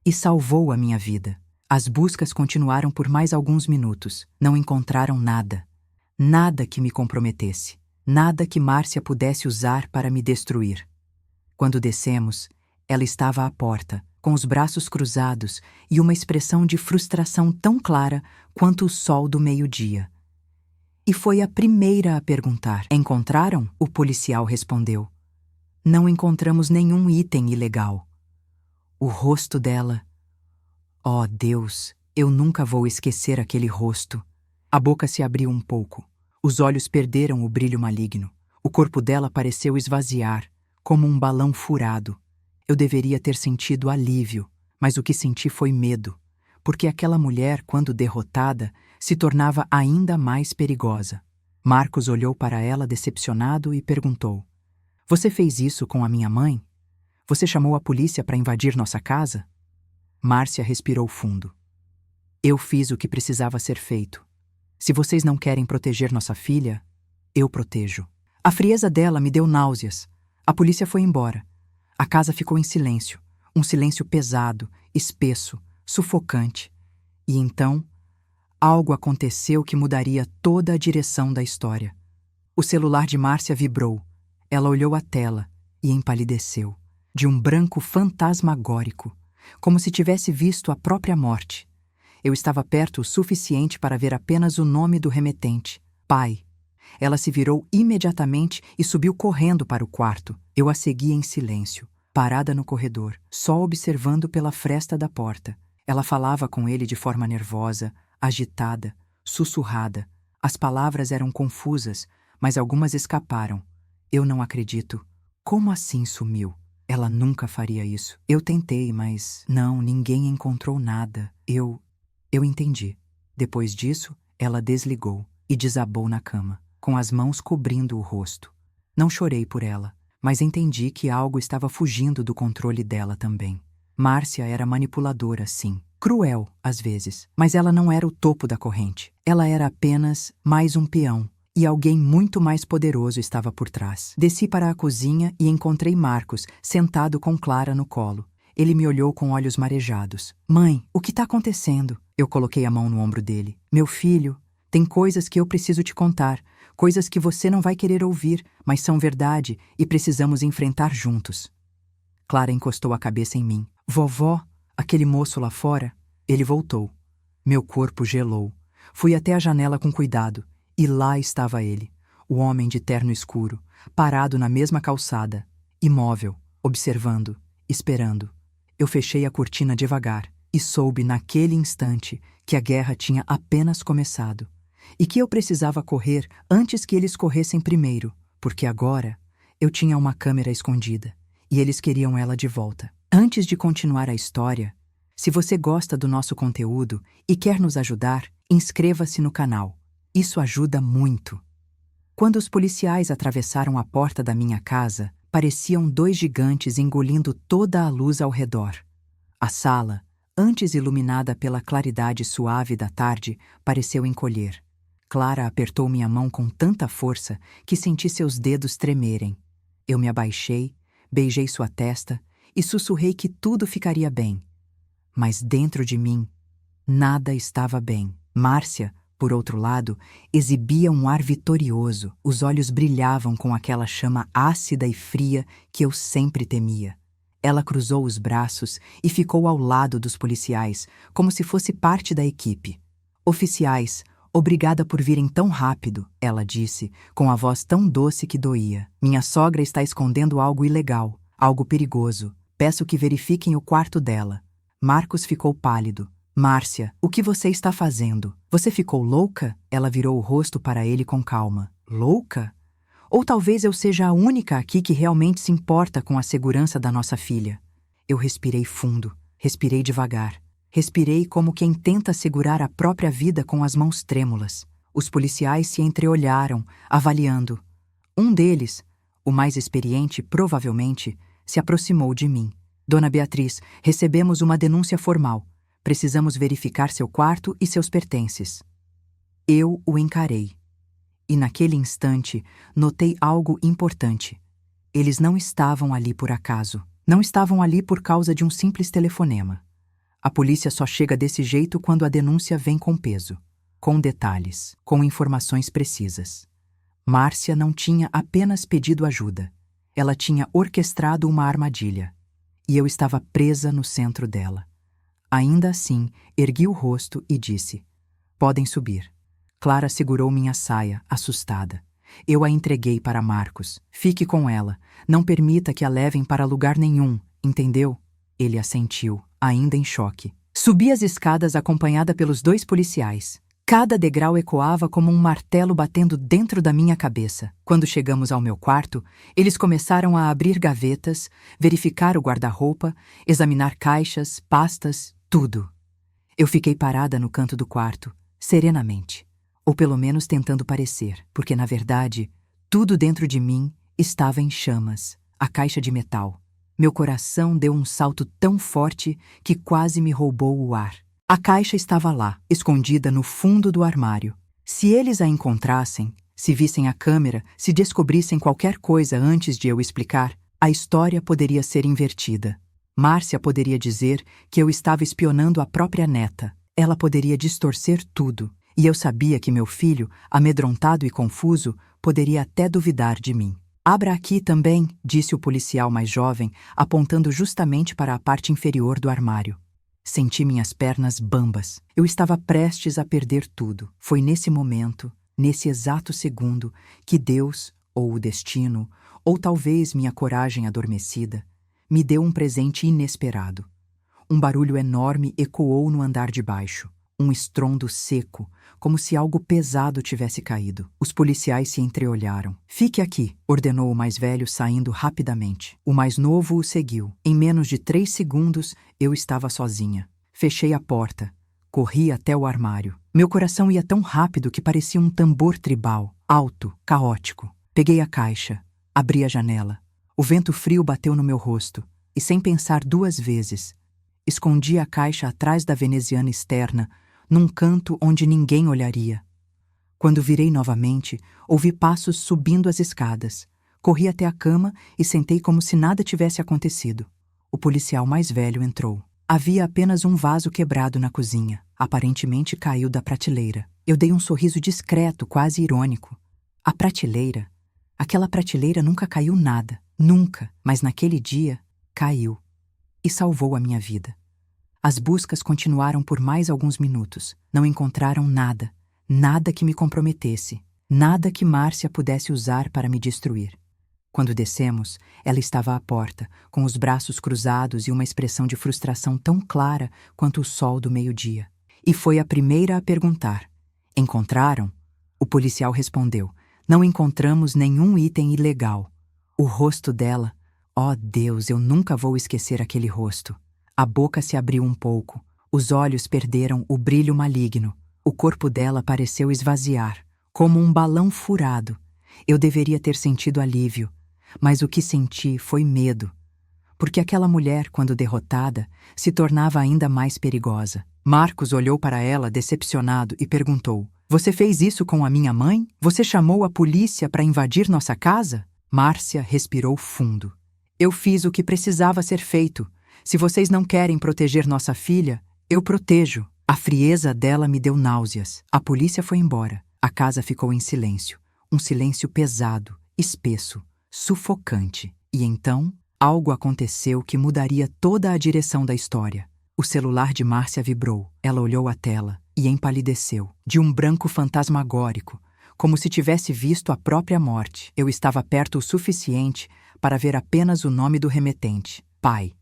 A: E salvou a minha vida. As buscas continuaram por mais alguns minutos. Não encontraram nada. Nada que me comprometesse. Nada que Márcia pudesse usar para me destruir. Quando descemos, ela estava à porta, com os braços cruzados e uma expressão de frustração tão clara quanto o sol do meio-dia. E foi a primeira a perguntar. Encontraram? O policial respondeu. Não encontramos nenhum item ilegal. O rosto dela... Oh, Deus, eu nunca vou esquecer aquele rosto. A boca se abriu um pouco. Os olhos perderam o brilho maligno. O corpo dela pareceu esvaziar, como um balão furado. Eu deveria ter sentido alívio, mas o que senti foi medo, porque aquela mulher, quando derrotada, se tornava ainda mais perigosa. Marcos olhou para ela decepcionado e perguntou: Você fez isso com a minha mãe? Você chamou a polícia para invadir nossa casa? Márcia respirou fundo. Eu fiz o que precisava ser feito. Se vocês não querem proteger nossa filha, eu protejo. A frieza dela me deu náuseas. A polícia foi embora. A casa ficou em silêncio. Um silêncio pesado, espesso, sufocante. E então, algo aconteceu que mudaria toda a direção da história. O celular de Márcia vibrou. Ela olhou a tela e empalideceu, de um branco fantasmagórico, como se tivesse visto a própria morte. Eu estava perto o suficiente para ver apenas o nome do remetente, pai. Ela se virou imediatamente e subiu correndo para o quarto. Eu a segui em silêncio, parada no corredor, só observando pela fresta da porta. Ela falava com ele de forma nervosa, agitada, sussurrada. As palavras eram confusas, mas algumas escaparam. Eu não acredito. Como assim sumiu? Ela nunca faria isso. Eu tentei, mas não, ninguém encontrou nada. Eu entendi. Depois disso, ela desligou e desabou na cama, com as mãos cobrindo o rosto. Não chorei por ela, mas entendi que algo estava fugindo do controle dela também. Márcia era manipuladora, sim. Cruel, às vezes, mas ela não era o topo da corrente. Ela era apenas mais um peão. E alguém muito mais poderoso estava por trás. Desci para a cozinha e encontrei Marcos, sentado com Clara no colo. Ele me olhou com olhos marejados. Mãe, o que está acontecendo? Eu coloquei a mão no ombro dele. Meu filho, tem coisas que eu preciso te contar, coisas que você não vai querer ouvir, mas são verdade e precisamos enfrentar juntos. Clara encostou a cabeça em mim. Vovó, aquele moço lá fora? Ele voltou. Meu corpo gelou. Fui até a janela com cuidado. E lá estava ele, o homem de terno escuro, parado na mesma calçada, imóvel, observando, esperando. Eu fechei a cortina devagar e soube naquele instante que a guerra tinha apenas começado e que eu precisava correr antes que eles corressem primeiro, porque agora eu tinha uma câmera escondida e eles queriam ela de volta. Antes de continuar a história, se você gosta do nosso conteúdo e quer nos ajudar, inscreva-se no canal. Isso ajuda muito. Quando os policiais atravessaram a porta da minha casa, pareciam dois gigantes engolindo toda a luz ao redor. A sala, antes iluminada pela claridade suave da tarde, pareceu encolher. Clara apertou minha mão com tanta força que senti seus dedos tremerem. Eu me abaixei, beijei sua testa e sussurrei que tudo ficaria bem. Mas dentro de mim, nada estava bem. Márcia, por outro lado, exibia um ar vitorioso. Os olhos brilhavam com aquela chama ácida e fria que eu sempre temia. Ela cruzou os braços e ficou ao lado dos policiais, como se fosse parte da equipe. Oficiais, obrigada por virem tão rápido, ela disse, com a voz tão doce que doía. Minha sogra está escondendo algo ilegal, algo perigoso. Peço que verifiquem o quarto dela. Marcos ficou pálido. Márcia, o que você está fazendo? Você ficou louca? Ela virou o rosto para ele com calma. Louca? Ou talvez eu seja a única aqui que realmente se importa com a segurança da nossa filha. Eu respirei fundo, respirei devagar. Respirei como quem tenta segurar a própria vida com as mãos trêmulas. Os policiais se entreolharam, avaliando. Um deles, o mais experiente provavelmente, se aproximou de mim. Dona Beatriz, recebemos uma denúncia formal. Precisamos verificar seu quarto e seus pertences. Eu o encarei. E naquele instante, notei algo importante. Eles não estavam ali por acaso. Não estavam ali por causa de um simples telefonema. A polícia só chega desse jeito quando a denúncia vem com peso, com detalhes, com informações precisas. Márcia não tinha apenas pedido ajuda. Ela tinha orquestrado uma armadilha. E eu estava presa no centro dela. Ainda assim, ergui o rosto e disse: "Podem subir." Clara segurou minha saia, assustada. Eu a entreguei para Marcos. "Fique com ela. Não permita que a levem para lugar nenhum, entendeu?" Ele assentiu, ainda em choque. Subi as escadas acompanhada pelos 2 policiais. Cada degrau ecoava como um martelo batendo dentro da minha cabeça. Quando chegamos ao meu quarto, eles começaram a abrir gavetas, verificar o guarda-roupa, examinar caixas, pastas, tudo. Eu fiquei parada no canto do quarto, serenamente. Ou pelo menos tentando parecer, porque na verdade, tudo dentro de mim estava em chamas. A caixa de metal. Meu coração deu um salto tão forte que quase me roubou o ar. A caixa estava lá, escondida no fundo do armário. Se eles a encontrassem, se vissem a câmera, se descobrissem qualquer coisa antes de eu explicar, a história poderia ser invertida. Márcia poderia dizer que eu estava espionando a própria neta. Ela poderia distorcer tudo. E eu sabia que meu filho, amedrontado e confuso, poderia até duvidar de mim. "Abra aqui também", disse o policial mais jovem, apontando justamente para a parte inferior do armário. Senti minhas pernas bambas. Eu estava prestes a perder tudo. Foi nesse momento, nesse exato segundo, que Deus, ou o destino, ou talvez minha coragem adormecida, me deu um presente inesperado. Um barulho enorme ecoou no andar de baixo. Um estrondo seco, como se algo pesado tivesse caído. Os policiais se entreolharam. "Fique aqui", ordenou o mais velho, saindo rapidamente. O mais novo o seguiu. Em menos de 3 segundos, eu estava sozinha. Fechei a porta. Corri até o armário. Meu coração ia tão rápido que parecia um tambor tribal, alto, caótico. Peguei a caixa. Abri a janela. O vento frio bateu no meu rosto. E sem pensar 2 vezes, escondi a caixa atrás da veneziana externa, num canto onde ninguém olharia. Quando virei novamente, ouvi passos subindo as escadas. Corri até a cama e sentei como se nada tivesse acontecido. O policial mais velho entrou. Havia apenas um vaso quebrado na cozinha. Aparentemente caiu da prateleira. Eu dei um sorriso discreto, quase irônico. A prateleira? Aquela prateleira nunca caiu nada. Nunca. Mas naquele dia, caiu. E salvou a minha vida. As buscas continuaram por mais alguns minutos. Não encontraram nada. Nada que me comprometesse. Nada que Márcia pudesse usar para me destruir. Quando descemos, ela estava à porta, com os braços cruzados e uma expressão de frustração tão clara quanto o sol do meio-dia. E foi a primeira a perguntar: "Encontraram?" O policial respondeu: "Não encontramos nenhum item ilegal." O rosto dela, oh Deus, eu nunca vou esquecer aquele rosto. A boca se abriu um pouco, os olhos perderam o brilho maligno, o corpo dela pareceu esvaziar, como um balão furado. Eu deveria ter sentido alívio, mas o que senti foi medo, porque aquela mulher, quando derrotada, se tornava ainda mais perigosa. Marcos olhou para ela decepcionado e perguntou: "Você fez isso com a minha mãe? Você chamou a polícia para invadir nossa casa?" Márcia respirou fundo. "Eu fiz o que precisava ser feito. Se vocês não querem proteger nossa filha, eu protejo." A frieza dela me deu náuseas. A polícia foi embora. A casa ficou em silêncio. Um silêncio pesado, espesso, sufocante. E então, algo aconteceu que mudaria toda a direção da história. O celular de Márcia vibrou. Ela olhou a tela e empalideceu, de um branco fantasmagórico, como se tivesse visto a própria morte. Eu estava perto o suficiente para ver apenas o nome do remetente: pai.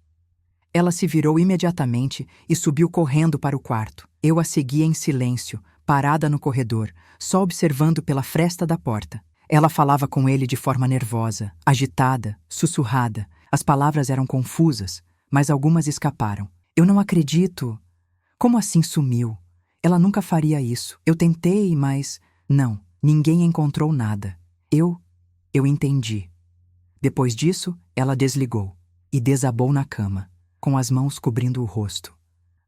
A: Ela se virou imediatamente e subiu correndo para o quarto. Eu a seguia em silêncio, parada no corredor, só observando pela fresta da porta. Ela falava com ele de forma nervosa, agitada, sussurrada. As palavras eram confusas, mas algumas escaparam. "Eu não acredito." "Como assim sumiu? Ela nunca faria isso. Eu tentei, mas..." "Não, ninguém encontrou nada." Eu entendi. Depois disso, ela desligou e desabou na cama, com as mãos cobrindo o rosto.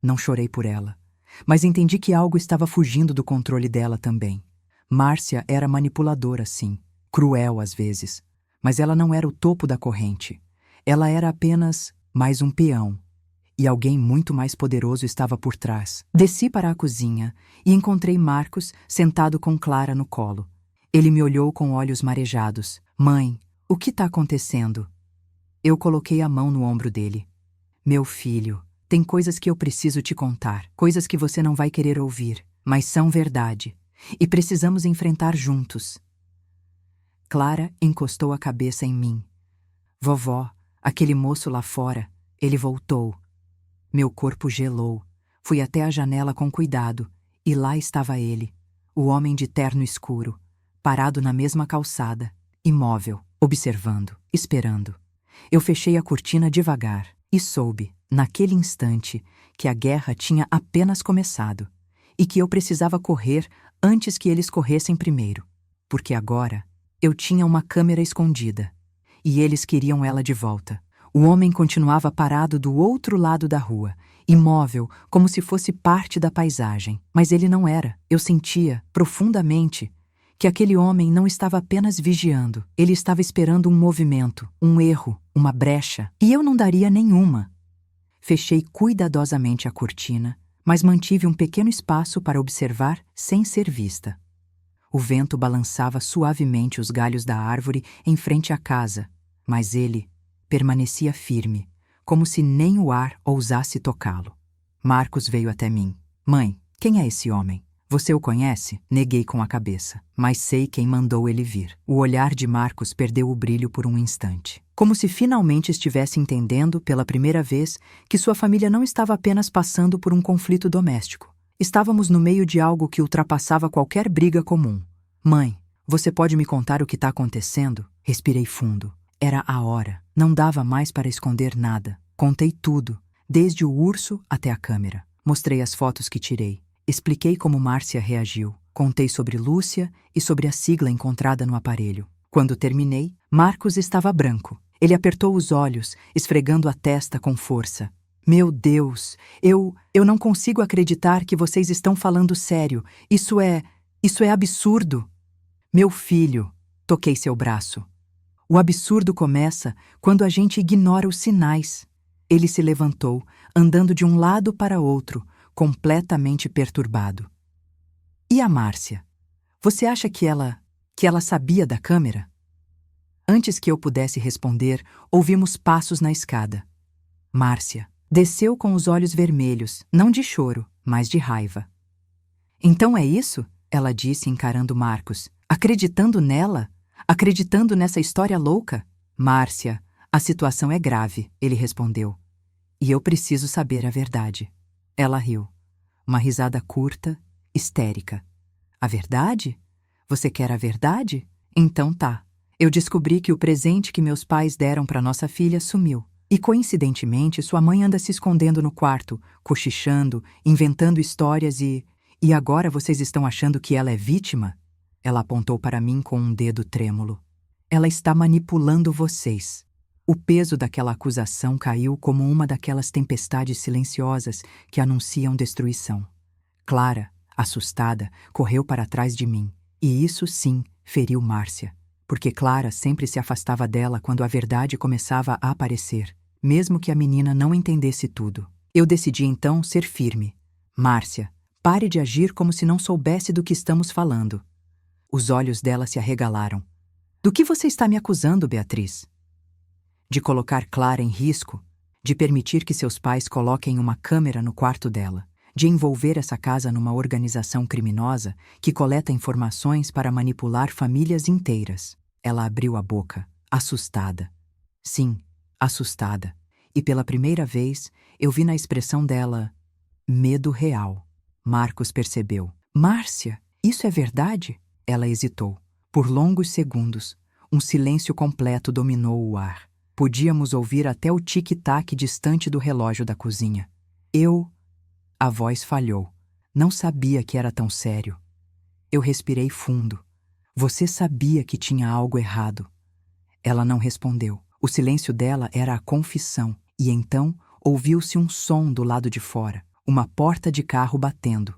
A: Não chorei por ela, mas entendi que algo estava fugindo do controle dela também. Márcia era manipuladora, sim, cruel às vezes, mas ela não era o topo da corrente. Ela era apenas mais um peão, e alguém muito mais poderoso estava por trás. Desci para a cozinha e encontrei Marcos sentado com Clara no colo. Ele me olhou com olhos marejados. Mãe, o que está acontecendo? Eu coloquei a mão no ombro dele. Meu filho, tem coisas que eu preciso te contar, coisas que você não vai querer ouvir, mas são verdade, e precisamos enfrentar juntos. Clara encostou a cabeça em mim. Vovó, aquele moço lá fora, ele voltou. Meu corpo gelou. Fui até a janela com cuidado, e lá estava ele, o homem de terno escuro, parado na mesma calçada, imóvel, observando, esperando. Eu fechei a cortina devagar e soube, naquele instante, que a guerra tinha apenas começado e que eu precisava correr antes que eles corressem primeiro, porque agora eu tinha uma câmera escondida e eles queriam ela de volta. O homem continuava parado do outro lado da rua, imóvel, como se fosse parte da paisagem. Mas ele não era. Eu sentia, profundamente, que aquele homem não estava apenas vigiando. Ele estava esperando um movimento, um erro, uma brecha. E eu não daria nenhuma. Fechei cuidadosamente a cortina, mas mantive um pequeno espaço para observar sem ser vista. O vento balançava suavemente os galhos da árvore em frente à casa, mas ele permanecia firme, como se nem o ar ousasse tocá-lo. Marcos veio até mim. Mãe, quem é esse homem? Você o conhece? Neguei com a cabeça, mas sei quem mandou ele vir. O olhar de Marcos perdeu o brilho por um instante, como se finalmente estivesse entendendo pela primeira vez que sua família não estava apenas passando por um conflito doméstico. Estávamos no meio de algo que ultrapassava qualquer briga comum. Mãe, você pode me contar o que está acontecendo? Respirei fundo. Era a hora. Não dava mais para esconder nada. Contei tudo, desde o urso até a câmera. Mostrei as fotos que tirei. Expliquei como Márcia reagiu. Contei sobre Lúcia e sobre a sigla encontrada no aparelho. Quando terminei, Marcos estava branco. Ele apertou os olhos, esfregando a testa com força. Meu Deus, eu não consigo acreditar que vocês estão falando sério. Isso é absurdo. Meu filho, toquei seu braço. O absurdo começa quando a gente ignora os sinais. Ele se levantou, andando de um lado para outro, completamente perturbado. E a Márcia? Você acha que ela sabia da câmera? Antes que eu pudesse responder, ouvimos passos na escada. Márcia desceu com os olhos vermelhos, não de choro, mas de raiva. Então é isso? Ela disse encarando Marcos, acreditando nela? Acreditando nessa história louca? Márcia, a situação é grave, ele respondeu. E eu preciso saber a verdade. Ela riu. Uma risada curta, histérica. A verdade? Você quer a verdade? Então tá. Eu descobri que o presente que meus pais deram para nossa filha sumiu. E coincidentemente sua mãe anda se escondendo no quarto, cochichando, inventando histórias e agora vocês estão achando que ela é vítima? Ela apontou para mim com um dedo trêmulo. Ela está manipulando vocês. O peso daquela acusação caiu como uma daquelas tempestades silenciosas que anunciam destruição. Clara, assustada, correu para trás de mim. E isso sim feriu Márcia, porque Clara sempre se afastava dela quando a verdade começava a aparecer, mesmo que a menina não entendesse tudo. Eu decidi então ser firme. Márcia, pare de agir como se não soubesse do que estamos falando. Os olhos dela se arregalaram. Do que você está me acusando, Beatriz? De colocar Clara em risco, de permitir que seus pais coloquem uma câmera no quarto dela, de envolver essa casa numa organização criminosa que coleta informações para manipular famílias inteiras. Ela abriu a boca, assustada. Sim, assustada. E pela primeira vez, eu vi na expressão dela medo real. Marcos percebeu. Márcia, isso é verdade? Ela hesitou. Por longos segundos, um silêncio completo dominou o ar. Podíamos ouvir até o tic-tac distante do relógio da cozinha. A voz falhou. Não sabia que era tão sério. Eu respirei fundo. Você sabia que tinha algo errado. Ela não respondeu. O silêncio dela era a confissão. E então ouviu-se um som do lado de fora. Uma porta de carro batendo.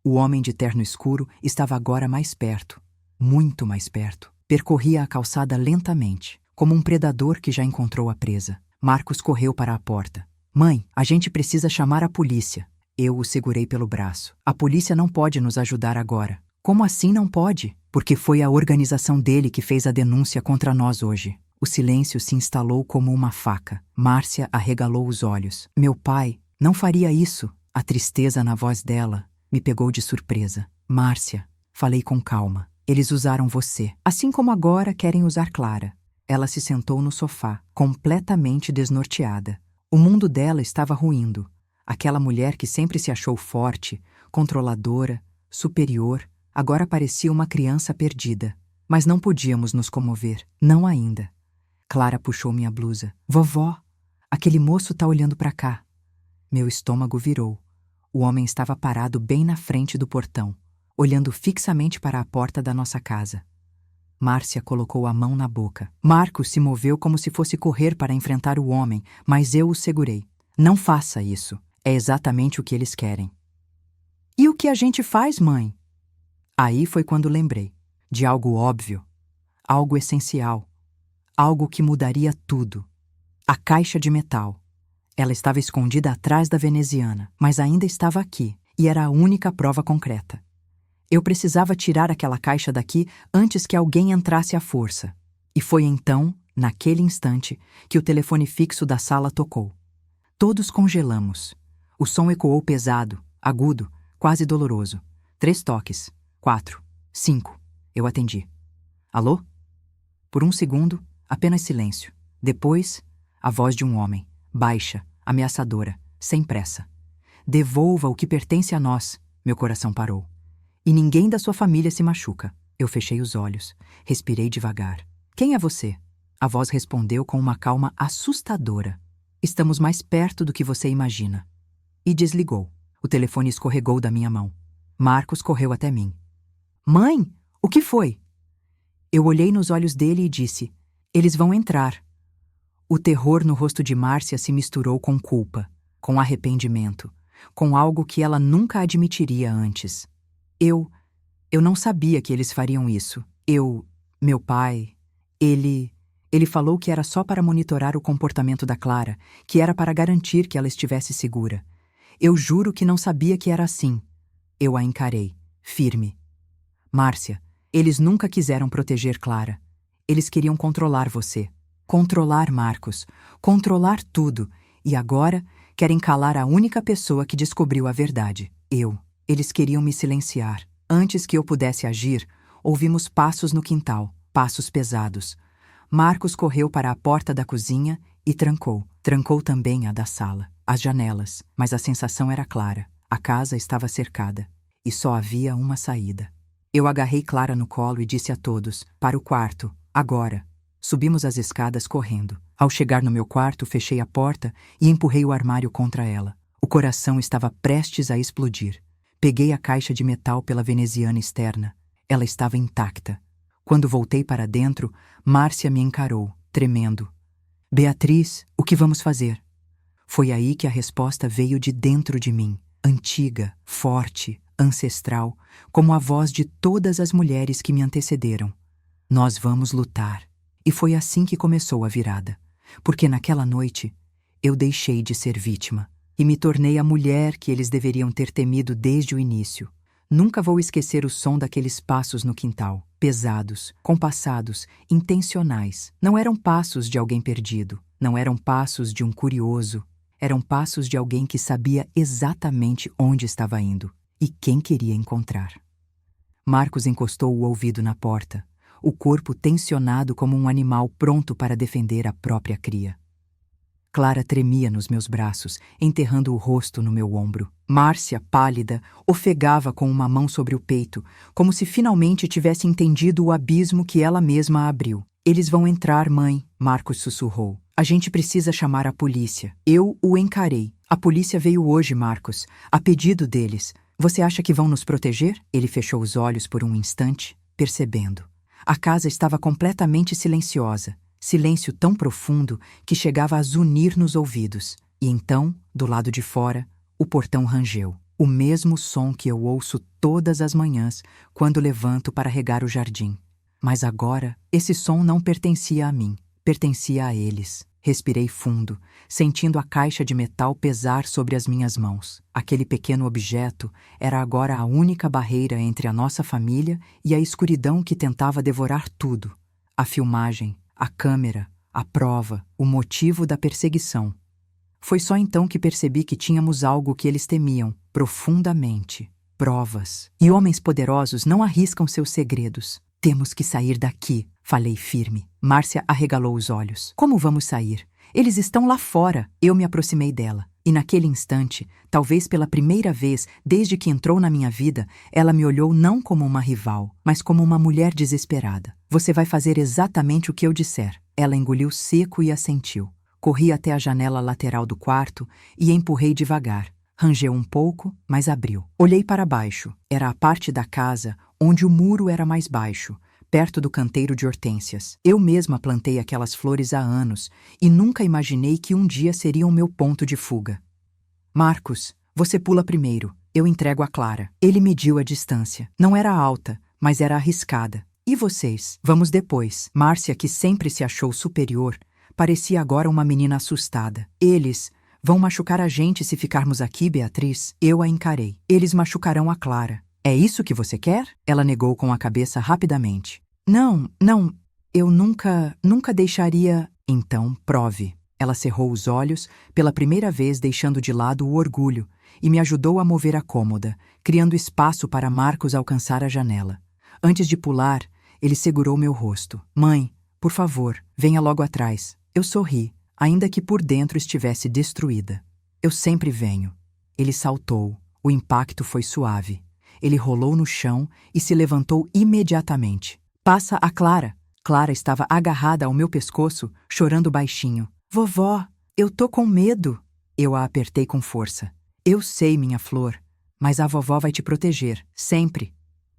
A: O homem de terno escuro estava agora mais perto, muito mais perto. Percorria a calçada lentamente, como um predador que já encontrou a presa. Marcos correu para a porta. Mãe, a gente precisa chamar a polícia. Eu o segurei pelo braço. A polícia não pode nos ajudar agora. Como assim não pode? Porque foi a organização dele que fez a denúncia contra nós hoje. O silêncio se instalou como uma faca. Márcia arregalou os olhos. Meu pai não faria isso. A tristeza na voz dela me pegou de surpresa. Márcia, falei com calma. Eles usaram você, assim como agora querem usar Clara. Ela se sentou no sofá, completamente desnorteada. O mundo dela estava ruindo. Aquela mulher que sempre se achou forte, controladora, superior, agora parecia uma criança perdida. Mas não podíamos nos comover, não ainda. Clara puxou minha blusa. Vovó, aquele moço tá olhando para cá. Meu estômago virou. O homem estava parado bem na frente do portão, olhando fixamente para a porta da nossa casa. Márcia colocou a mão na boca. Marcos se moveu como se fosse correr para enfrentar o homem, mas eu o segurei. Não faça isso. É exatamente o que eles querem. E o que a gente faz, mãe? Aí foi quando lembrei de algo óbvio, algo essencial, algo que mudaria tudo. A caixa de metal. Ela estava escondida atrás da veneziana, mas ainda estava aqui, e era a única prova concreta. Eu precisava tirar aquela caixa daqui antes que alguém entrasse à força. E foi então, naquele instante, que o telefone fixo da sala tocou. Todos congelamos. O som ecoou pesado, agudo, quase doloroso. 3 toques. 4. 5. Eu atendi. Alô? Por um segundo, apenas silêncio. Depois, a voz de um homem, baixa, ameaçadora, sem pressa. Devolva o que pertence a nós. Meu coração parou. E ninguém da sua família se machuca. Eu fechei os olhos, respirei devagar. Quem é você? A voz respondeu com uma calma assustadora. Estamos mais perto do que você imagina. E desligou. O telefone escorregou da minha mão. Marcos correu até mim. Mãe, o que foi? Eu olhei nos olhos dele e disse, eles vão entrar. O terror no rosto de Márcia se misturou com culpa, com arrependimento, com algo que ela nunca admitiria antes. Eu não sabia que eles fariam isso. Meu pai, ele falou que era só para monitorar o comportamento da Clara, que era para garantir que ela estivesse segura. Eu juro que não sabia que era assim. Eu a encarei, firme. Márcia, eles nunca quiseram proteger Clara. Eles queriam controlar você. Controlar Marcos. Controlar tudo. E agora querem calar a única pessoa que descobriu a verdade. Eles queriam me silenciar. Antes que eu pudesse agir, ouvimos passos no quintal, passos pesados. Marcos correu para a porta da cozinha e trancou. Trancou também a da sala, as janelas, mas a sensação era clara. A casa estava cercada e só havia uma saída. Eu agarrei Clara no colo e disse a todos, para o quarto, agora. Subimos as escadas correndo. Ao chegar no meu quarto, fechei a porta e empurrei o armário contra ela. O coração estava prestes a explodir. Peguei a caixa de metal pela veneziana externa. Ela estava intacta. Quando voltei para dentro, Márcia me encarou, tremendo. Beatriz, o que vamos fazer? Foi aí que a resposta veio de dentro de mim, antiga, forte, ancestral, como a voz de todas as mulheres que me antecederam. Nós vamos lutar. E foi assim que começou a virada. Porque naquela noite, eu deixei de ser vítima. E me tornei a mulher que eles deveriam ter temido desde o início. Nunca vou esquecer o som daqueles passos no quintal, pesados, compassados, intencionais. Não eram passos de alguém perdido, não eram passos de um curioso, eram passos de alguém que sabia exatamente onde estava indo e quem queria encontrar. Marcos encostou o ouvido na porta, o corpo tensionado como um animal pronto para defender a própria cria. Clara tremia nos meus braços, enterrando o rosto no meu ombro. Márcia, pálida, ofegava com uma mão sobre o peito, como se finalmente tivesse entendido o abismo que ela mesma abriu. Eles vão entrar, mãe, Marcos sussurrou. A gente precisa chamar a polícia. Eu o encarei. A polícia veio hoje, Marcos, a pedido deles. Você acha que vão nos proteger? Ele fechou os olhos por um instante, percebendo. A casa estava completamente silenciosa. Silêncio tão profundo que chegava a zunir nos ouvidos. E então, do lado de fora, O portão rangeu. O mesmo som que eu ouço todas as manhãs quando levanto para regar o jardim. Mas agora, esse som não pertencia a mim, pertencia a eles. Respirei fundo, sentindo a caixa de metal pesar sobre as minhas mãos. Aquele pequeno objeto era agora a única barreira entre a nossa família e a escuridão que tentava devorar tudo. A filmagem, a câmera, a prova, o motivo da perseguição. Foi só então que percebi que tínhamos algo que eles temiam, profundamente. Provas. E homens poderosos não arriscam seus segredos. Temos que sair daqui, falei firme. Márcia arregalou os olhos. Como vamos sair? Eles estão lá fora. Eu me aproximei dela. E naquele instante, talvez pela primeira vez desde que entrou na minha vida, ela me olhou não como uma rival, mas como uma mulher desesperada. Você vai fazer exatamente o que eu disser. Ela engoliu seco e assentiu. Corri até a janela lateral do quarto e empurrei devagar. Rangeu um pouco, mas abriu. Olhei para baixo. Era a parte da casa onde o muro era mais baixo, perto do canteiro de hortênsias. Eu mesma plantei aquelas flores há anos e nunca imaginei que um dia seriam meu ponto de fuga. Marcos, você pula primeiro. Eu entrego a Clara. Ele mediu a distância. Não era alta, mas era arriscada. E vocês? Vamos depois. Márcia, que sempre se achou superior, parecia agora uma menina assustada. Eles vão machucar a gente se ficarmos aqui, Beatriz. Eu a encarei. Eles machucarão a Clara. É isso que você quer? Ela negou com a cabeça rapidamente. Não, eu nunca deixaria... Então, prove. Ela cerrou os olhos, pela primeira vez deixando de lado o orgulho, e me ajudou a mover a cômoda, criando espaço para Marcos alcançar a janela. Antes de pular, ele segurou meu rosto. Mãe, por favor, venha logo atrás. Eu sorri, ainda que por dentro estivesse destruída. Eu sempre venho. Ele saltou. O impacto foi suave. Ele rolou no chão e se levantou imediatamente. Passa a Clara. Clara estava agarrada ao meu pescoço, chorando baixinho. Vovó, eu tô com medo. Eu a apertei com força. Eu sei, minha flor, mas a vovó vai te proteger, sempre.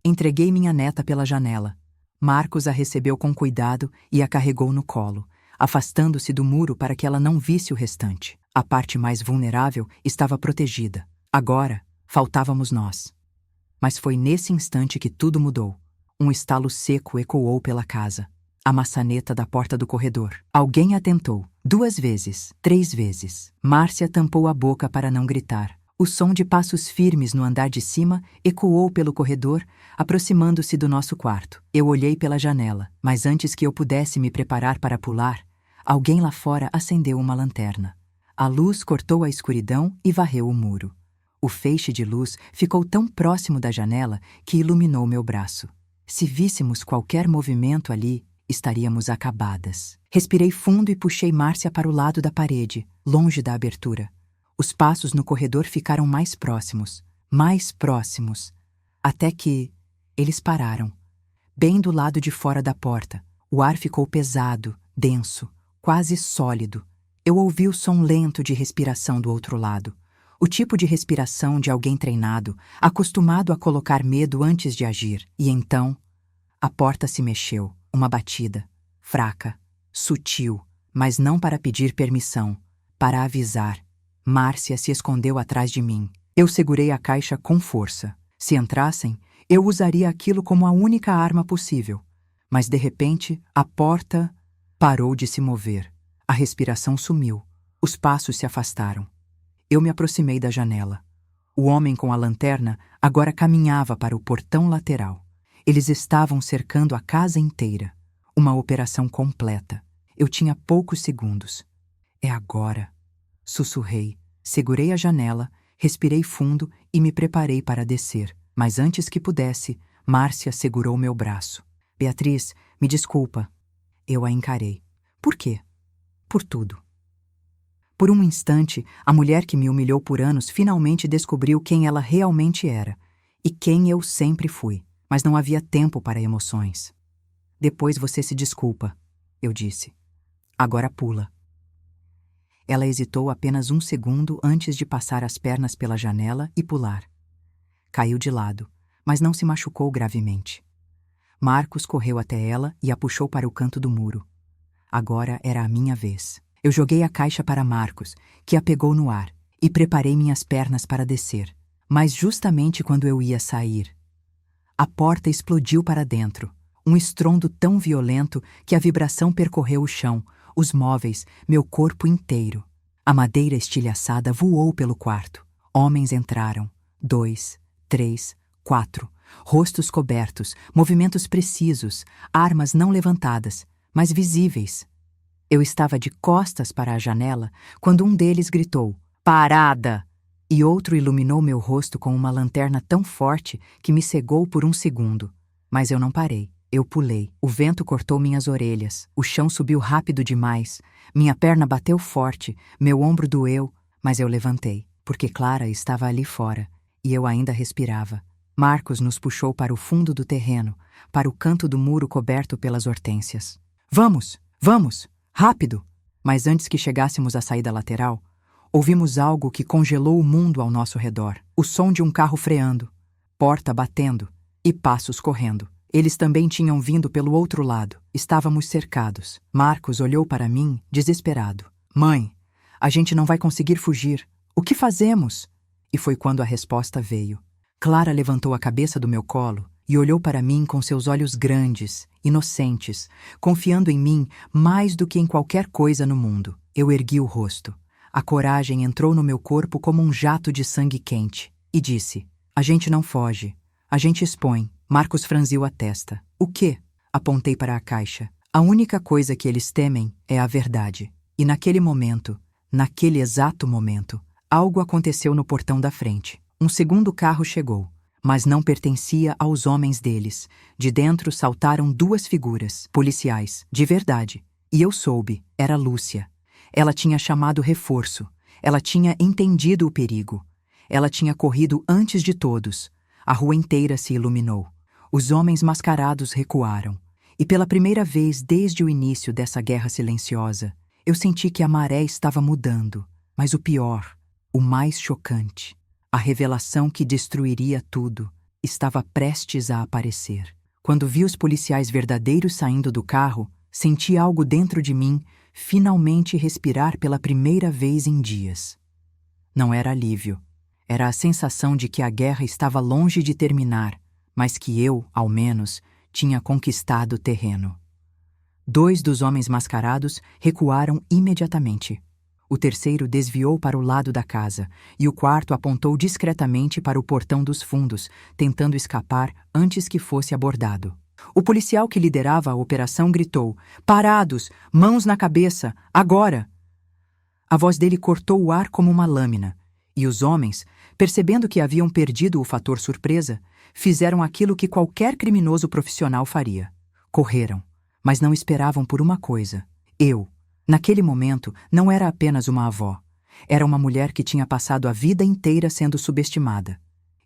A: Entreguei minha neta pela janela. Marcos a recebeu com cuidado e a carregou no colo, afastando-se do muro para que ela não visse o restante. A parte mais vulnerável estava protegida. Agora, faltávamos nós. Mas foi nesse instante que tudo mudou. Um estalo seco ecoou pela casa. A maçaneta da porta do corredor. Alguém a tentou. 2 vezes, 3 vezes. Márcia tampou a boca para não gritar. O som de passos firmes no andar de cima ecoou pelo corredor, aproximando-se do nosso quarto. Eu olhei pela janela, mas antes que eu pudesse me preparar para pular, alguém lá fora acendeu uma lanterna. A luz cortou a escuridão e varreu o muro. O feixe de luz ficou tão próximo da janela que iluminou meu braço. Se víssemos qualquer movimento ali, estaríamos acabadas. Respirei fundo e puxei Márcia para o lado da parede, longe da abertura. Os passos no corredor ficaram mais próximos, até que eles pararam, bem do lado de fora da porta. O ar ficou pesado, denso, quase sólido. Eu ouvi o som lento de respiração do outro lado. O tipo de respiração de alguém treinado, acostumado a colocar medo antes de agir. E então, a porta se mexeu. Uma batida, fraca, sutil, mas não para pedir permissão, para avisar. Márcia se escondeu atrás de mim. Eu segurei a caixa com força. Se entrassem, eu usaria aquilo como a única arma possível. Mas, de repente, a porta parou de se mover. A respiração sumiu. Os passos se afastaram. Eu me aproximei da janela. O homem com a lanterna agora caminhava para o portão lateral. Eles estavam cercando a casa inteira. Uma operação completa. Eu tinha poucos segundos. É agora. Sussurrei. Segurei a janela, respirei fundo e me preparei para descer. Mas antes que pudesse, Márcia segurou meu braço. Beatriz, me desculpa. Eu a encarei. Por quê? Por tudo. Por um instante, a mulher que me humilhou por anos finalmente descobriu quem ela realmente era e quem eu sempre fui. Mas não havia tempo para emoções. Depois você se desculpa, eu disse. Agora pula. Ela hesitou apenas 1 segundo antes de passar as pernas pela janela e pular. Caiu de lado, mas não se machucou gravemente. Marcos correu até ela e a puxou para o canto do muro. Agora era a minha vez. Eu joguei a caixa para Marcos, que a pegou no ar. e preparei minhas pernas para descer. Mas justamente quando eu ia sair, a porta explodiu para dentro. Um estrondo tão violento que a vibração percorreu o chão, os móveis, meu corpo inteiro. A madeira estilhaçada voou pelo quarto. Homens entraram. 2, 3, 4. Rostos cobertos, movimentos precisos, armas não levantadas, mas visíveis. Eu estava de costas para a janela quando um deles gritou: "Parada!" E outro iluminou meu rosto com uma lanterna tão forte que me cegou por um segundo. Mas eu não parei. Eu pulei. O vento cortou minhas orelhas. O chão subiu rápido demais. Minha perna bateu forte. Meu ombro doeu. Mas eu levantei, porque Clara estava ali fora. E eu ainda respirava. Marcos nos puxou para o fundo do terreno, para o canto do muro coberto pelas hortênsias. "Vamos! Vamos! Rápido!" Mas antes que chegássemos à saída lateral, ouvimos algo que congelou o mundo ao nosso redor. O som de um carro freando, porta batendo e passos correndo. Eles também tinham vindo pelo outro lado. Estávamos cercados. Marcos olhou para mim, desesperado. "Mãe, a gente não vai conseguir fugir. O que fazemos?" E foi quando a resposta veio. Clara levantou a cabeça do meu colo e olhou para mim com seus olhos grandes, inocentes, confiando em mim mais do que em qualquer coisa no mundo. Eu ergui o rosto. A coragem entrou no meu corpo como um jato de sangue quente e disse: "A gente não foge. A gente expõe." Marcos franziu a testa. "O quê?" Apontei para a caixa. "A única coisa que eles temem é a verdade." E naquele momento, naquele exato momento, algo aconteceu no portão da frente. Um segundo carro chegou, mas não pertencia aos homens deles. De dentro saltaram 2 figuras, policiais, de verdade. E eu soube, era Lúcia. Ela tinha chamado reforço. Ela tinha entendido o perigo. Ela tinha corrido antes de todos. A rua inteira se iluminou. Os homens mascarados recuaram. E pela primeira vez desde o início dessa guerra silenciosa, eu senti que a maré estava mudando. Mas o pior, o mais chocante, a revelação que destruiria tudo, estava prestes a aparecer. Quando vi os policiais verdadeiros saindo do carro, senti algo dentro de mim finalmente respirar pela primeira vez em dias. Não era alívio. Era a sensação de que a guerra estava longe de terminar, mas que eu, ao menos, tinha conquistado terreno. 2 dos homens mascarados recuaram imediatamente. O terceiro desviou para o lado da casa, e o quarto apontou discretamente para o portão dos fundos, tentando escapar antes que fosse abordado. O policial que liderava a operação gritou: "Parados! Mãos na cabeça! Agora!" A voz dele cortou o ar como uma lâmina, e os homens, percebendo que haviam perdido o fator surpresa, fizeram aquilo que qualquer criminoso profissional faria. Correram, mas não esperavam por uma coisa. Eu, naquele momento, não era apenas uma avó. Era uma mulher que tinha passado a vida inteira sendo subestimada.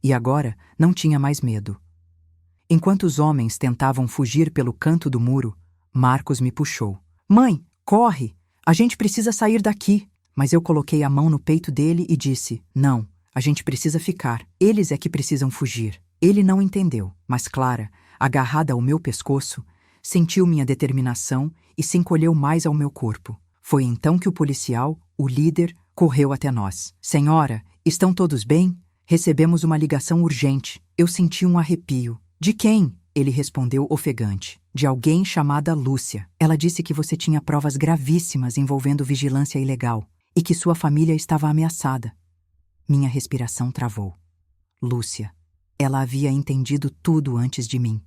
A: E agora não tinha mais medo. Enquanto os homens tentavam fugir pelo canto do muro, Marcos me puxou. "Mãe, corre! A gente precisa sair daqui!" Mas eu coloquei a mão no peito dele e disse: "Não, a gente precisa ficar. Eles é que precisam fugir." Ele não entendeu, mas Clara, agarrada ao meu pescoço, sentiu minha determinação e se encolheu mais ao meu corpo. Foi então que o policial, o líder, correu até nós. "Senhora, estão todos bem? Recebemos uma ligação urgente." Eu senti um arrepio. "De quem?" Ele respondeu ofegante. "De alguém chamada Lúcia. Ela disse que você tinha provas gravíssimas envolvendo vigilância ilegal e que sua família estava ameaçada." Minha respiração travou. Lúcia. Ela havia entendido tudo antes de mim.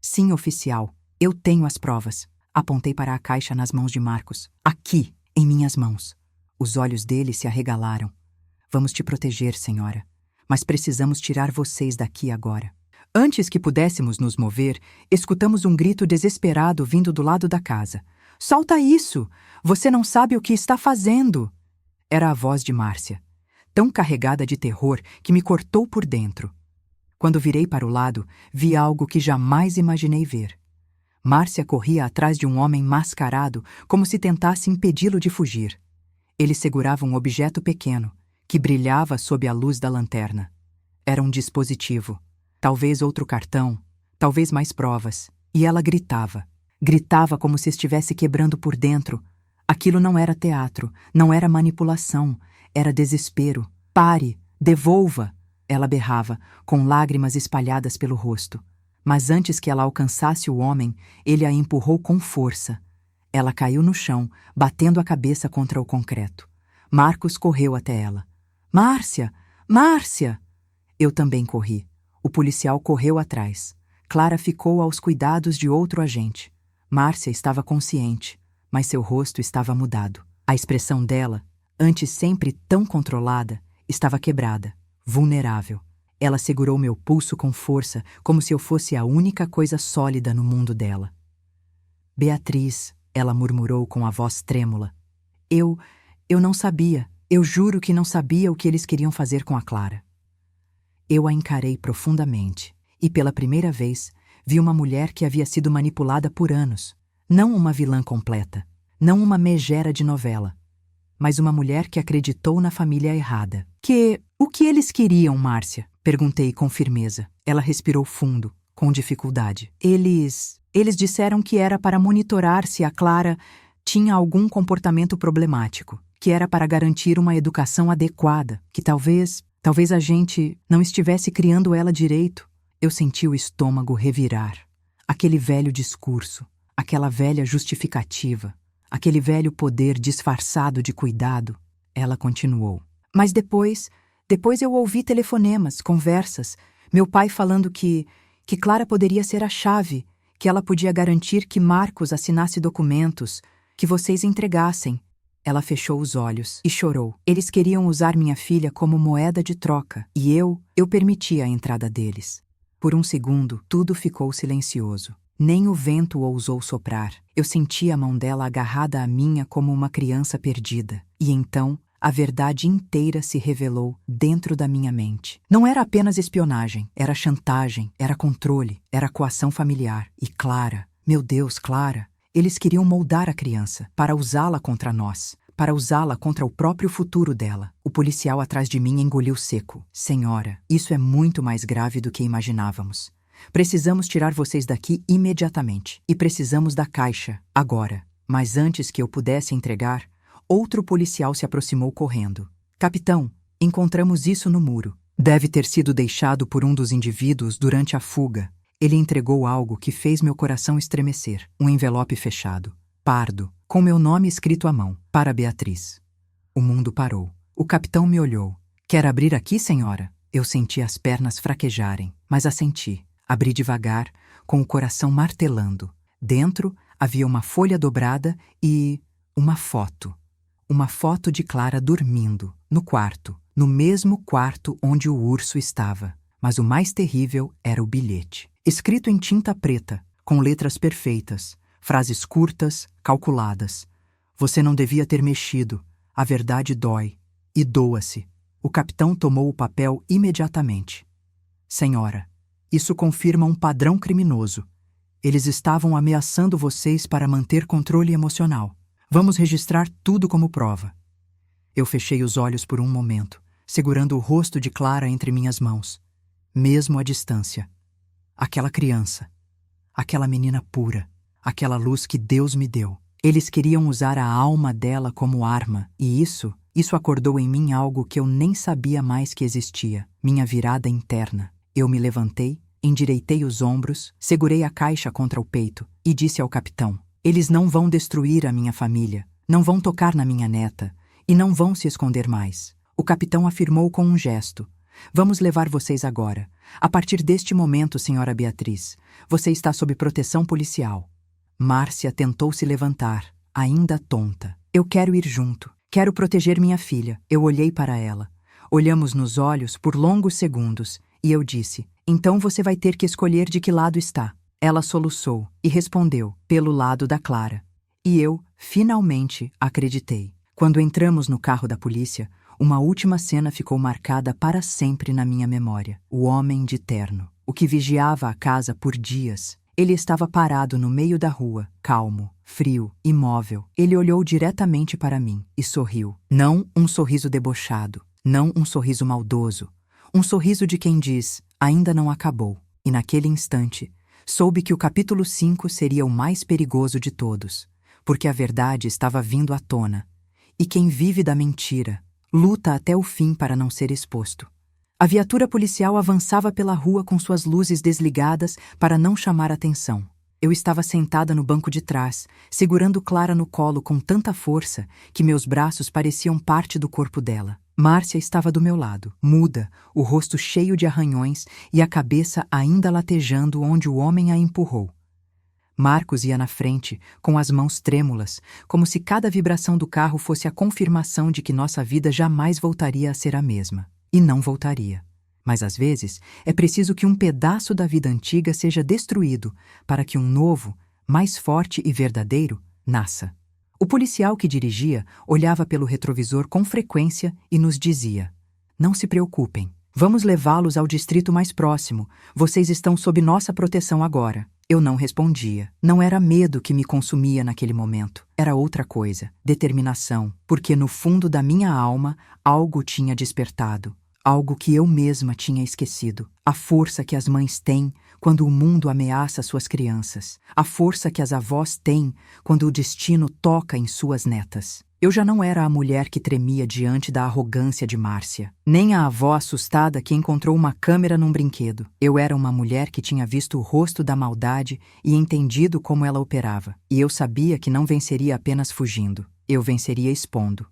A: "Sim, oficial. Eu tenho as provas." Apontei para a caixa nas mãos de Marcos. "Aqui, em minhas mãos." Os olhos dele se arregalaram. "Vamos te proteger, senhora. Mas precisamos tirar vocês daqui agora." Antes que pudéssemos nos mover, escutamos um grito desesperado vindo do lado da casa. "Solta isso! Você não sabe o que está fazendo!" Era a voz de Márcia, tão carregada de terror que me cortou por dentro. Quando virei para o lado, vi algo que jamais imaginei ver. Márcia corria atrás de um homem mascarado, como se tentasse impedi-lo de fugir. Ele segurava um objeto pequeno, que brilhava sob a luz da lanterna. Era um dispositivo. Talvez outro cartão, talvez mais provas. E ela gritava. Gritava como se estivesse quebrando por dentro. Aquilo não era teatro, não era manipulação. Era desespero. Pare! Devolva! Ela berrava, com lágrimas espalhadas pelo rosto. Mas antes que ela alcançasse o homem, ele a empurrou com força. Ela caiu no chão, batendo a cabeça contra o concreto. Marcos correu até ela. Márcia! Márcia! Eu também corri. O policial correu atrás. Clara ficou aos cuidados de outro agente. Márcia estava consciente, mas seu rosto estava mudado. A expressão dela, antes sempre tão controlada, estava quebrada, vulnerável. Ela segurou meu pulso com força, como se eu fosse a única coisa sólida no mundo dela. Beatriz, ela murmurou com a voz trêmula. Eu não sabia. Eu juro que não sabia o que eles queriam fazer com a Clara. Eu a encarei profundamente e, pela primeira vez, vi uma mulher que havia sido manipulada por anos. Não uma vilã completa, não uma megera de novela, mas uma mulher que acreditou na família errada. O que eles queriam, Márcia? Perguntei com firmeza. Ela respirou fundo, com dificuldade. Eles disseram que era para monitorar se a Clara tinha algum comportamento problemático, que era para garantir uma educação adequada, que talvez a gente não estivesse criando ela direito. Eu senti o estômago revirar. Aquele velho discurso, aquela velha justificativa, aquele velho poder disfarçado de cuidado. Ela continuou. Mas depois eu ouvi telefonemas, conversas, meu pai falando que Clara poderia ser a chave, que ela podia garantir que Marcos assinasse documentos, que vocês entregassem. Ela fechou os olhos e chorou. Eles queriam usar minha filha como moeda de troca, e eu permiti a entrada deles. Por um segundo, tudo ficou silencioso. Nem o vento ousou soprar. Eu senti a mão dela agarrada à minha como uma criança perdida. E então, a verdade inteira se revelou dentro da minha mente. Não era apenas espionagem, era chantagem, era controle, era coação familiar. E Clara, meu Deus, Clara, eles queriam moldar a criança para usá-la contra nós, para usá-la contra o próprio futuro dela. O policial atrás de mim engoliu seco. Senhora, isso é muito mais grave do que imaginávamos. Precisamos tirar vocês daqui imediatamente. E precisamos da caixa, agora. Mas antes que eu pudesse entregar, outro policial se aproximou correndo. Capitão, encontramos isso no muro. Deve ter sido deixado por um dos indivíduos durante a fuga. Ele entregou algo que fez meu coração estremecer. Um envelope fechado, pardo, com meu nome escrito à mão, para Beatriz. O mundo parou. O capitão me olhou. Quer abrir aqui, senhora? Eu senti as pernas fraquejarem, mas assenti. Abri devagar, com o coração martelando. Dentro havia uma folha dobrada e uma foto. Uma foto de Clara dormindo, no quarto, no mesmo quarto onde o urso estava. Mas o mais terrível era o bilhete. Escrito em tinta preta, com letras perfeitas, frases curtas, calculadas. Você não devia ter mexido. A verdade dói. E doa-se. O capitão tomou o papel imediatamente. Senhora, isso confirma um padrão criminoso. Eles estavam ameaçando vocês para manter controle emocional. Vamos registrar tudo como prova. Eu fechei os olhos por um momento, segurando o rosto de Clara entre minhas mãos. Mesmo à distância. Aquela criança. Aquela menina pura. Aquela luz que Deus me deu. Eles queriam usar a alma dela como arma, e isso acordou em mim algo que eu nem sabia mais que existia. Minha virada interna. Eu me levantei, endireitei os ombros, segurei a caixa contra o peito e disse ao capitão: eles não vão destruir a minha família, não vão tocar na minha neta e não vão se esconder mais. O capitão afirmou com um gesto: vamos levar vocês agora. A partir deste momento, senhora Beatriz, você está sob proteção policial. Márcia tentou se levantar, ainda tonta. Eu quero ir junto. Quero proteger minha filha. Eu olhei para ela. Olhamos nos olhos por longos segundos e eu disse: então você vai ter que escolher de que lado está. Ela soluçou e respondeu: pelo lado da Clara. E eu, finalmente, acreditei. Quando entramos no carro da polícia, uma última cena ficou marcada para sempre na minha memória. O homem de terno, o que vigiava a casa por dias. Ele estava parado no meio da rua, calmo, frio, imóvel. Ele olhou diretamente para mim e sorriu. Não um sorriso debochado, não um sorriso maldoso. Um sorriso de quem diz: ainda não acabou. E naquele instante, soube que o capítulo 5 seria o mais perigoso de todos, porque a verdade estava vindo à tona. E quem vive da mentira, luta até o fim para não ser exposto. A viatura policial avançava pela rua com suas luzes desligadas para não chamar atenção. Eu estava sentada no banco de trás, segurando Clara no colo com tanta força que meus braços pareciam parte do corpo dela. Márcia estava do meu lado, muda, o rosto cheio de arranhões e a cabeça ainda latejando onde o homem a empurrou. Marcos ia na frente, com as mãos trêmulas, como se cada vibração do carro fosse a confirmação de que nossa vida jamais voltaria a ser a mesma. E não voltaria. Mas às vezes é preciso que um pedaço da vida antiga seja destruído para que um novo, mais forte e verdadeiro, nasça. O policial que dirigia olhava pelo retrovisor com frequência e nos dizia: "Não se preocupem, vamos levá-los ao distrito mais próximo, vocês estão sob nossa proteção agora." Eu não respondia. Não era medo que me consumia naquele momento. Era outra coisa, determinação, porque no fundo da minha alma algo tinha despertado. Algo que eu mesma tinha esquecido. A força que as mães têm quando o mundo ameaça suas crianças. A força que as avós têm quando o destino toca em suas netas. Eu já não era a mulher que tremia diante da arrogância de Márcia, nem a avó assustada que encontrou uma câmera num brinquedo. Eu era uma mulher que tinha visto o rosto da maldade e entendido como ela operava. E eu sabia que não venceria apenas fugindo. Eu venceria expondo.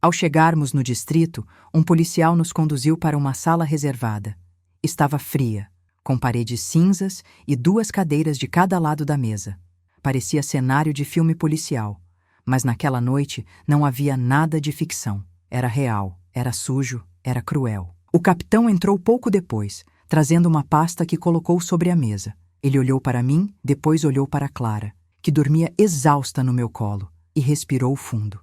A: Ao chegarmos no distrito, um policial nos conduziu para uma sala reservada. Estava fria, com paredes cinzas e 2 cadeiras de cada lado da mesa. Parecia cenário de filme policial. Mas naquela noite não havia nada de ficção. Era real, era sujo, era cruel. O capitão entrou pouco depois, trazendo uma pasta que colocou sobre a mesa. Ele olhou para mim, depois olhou para Clara, que dormia exausta no meu colo, e respirou fundo.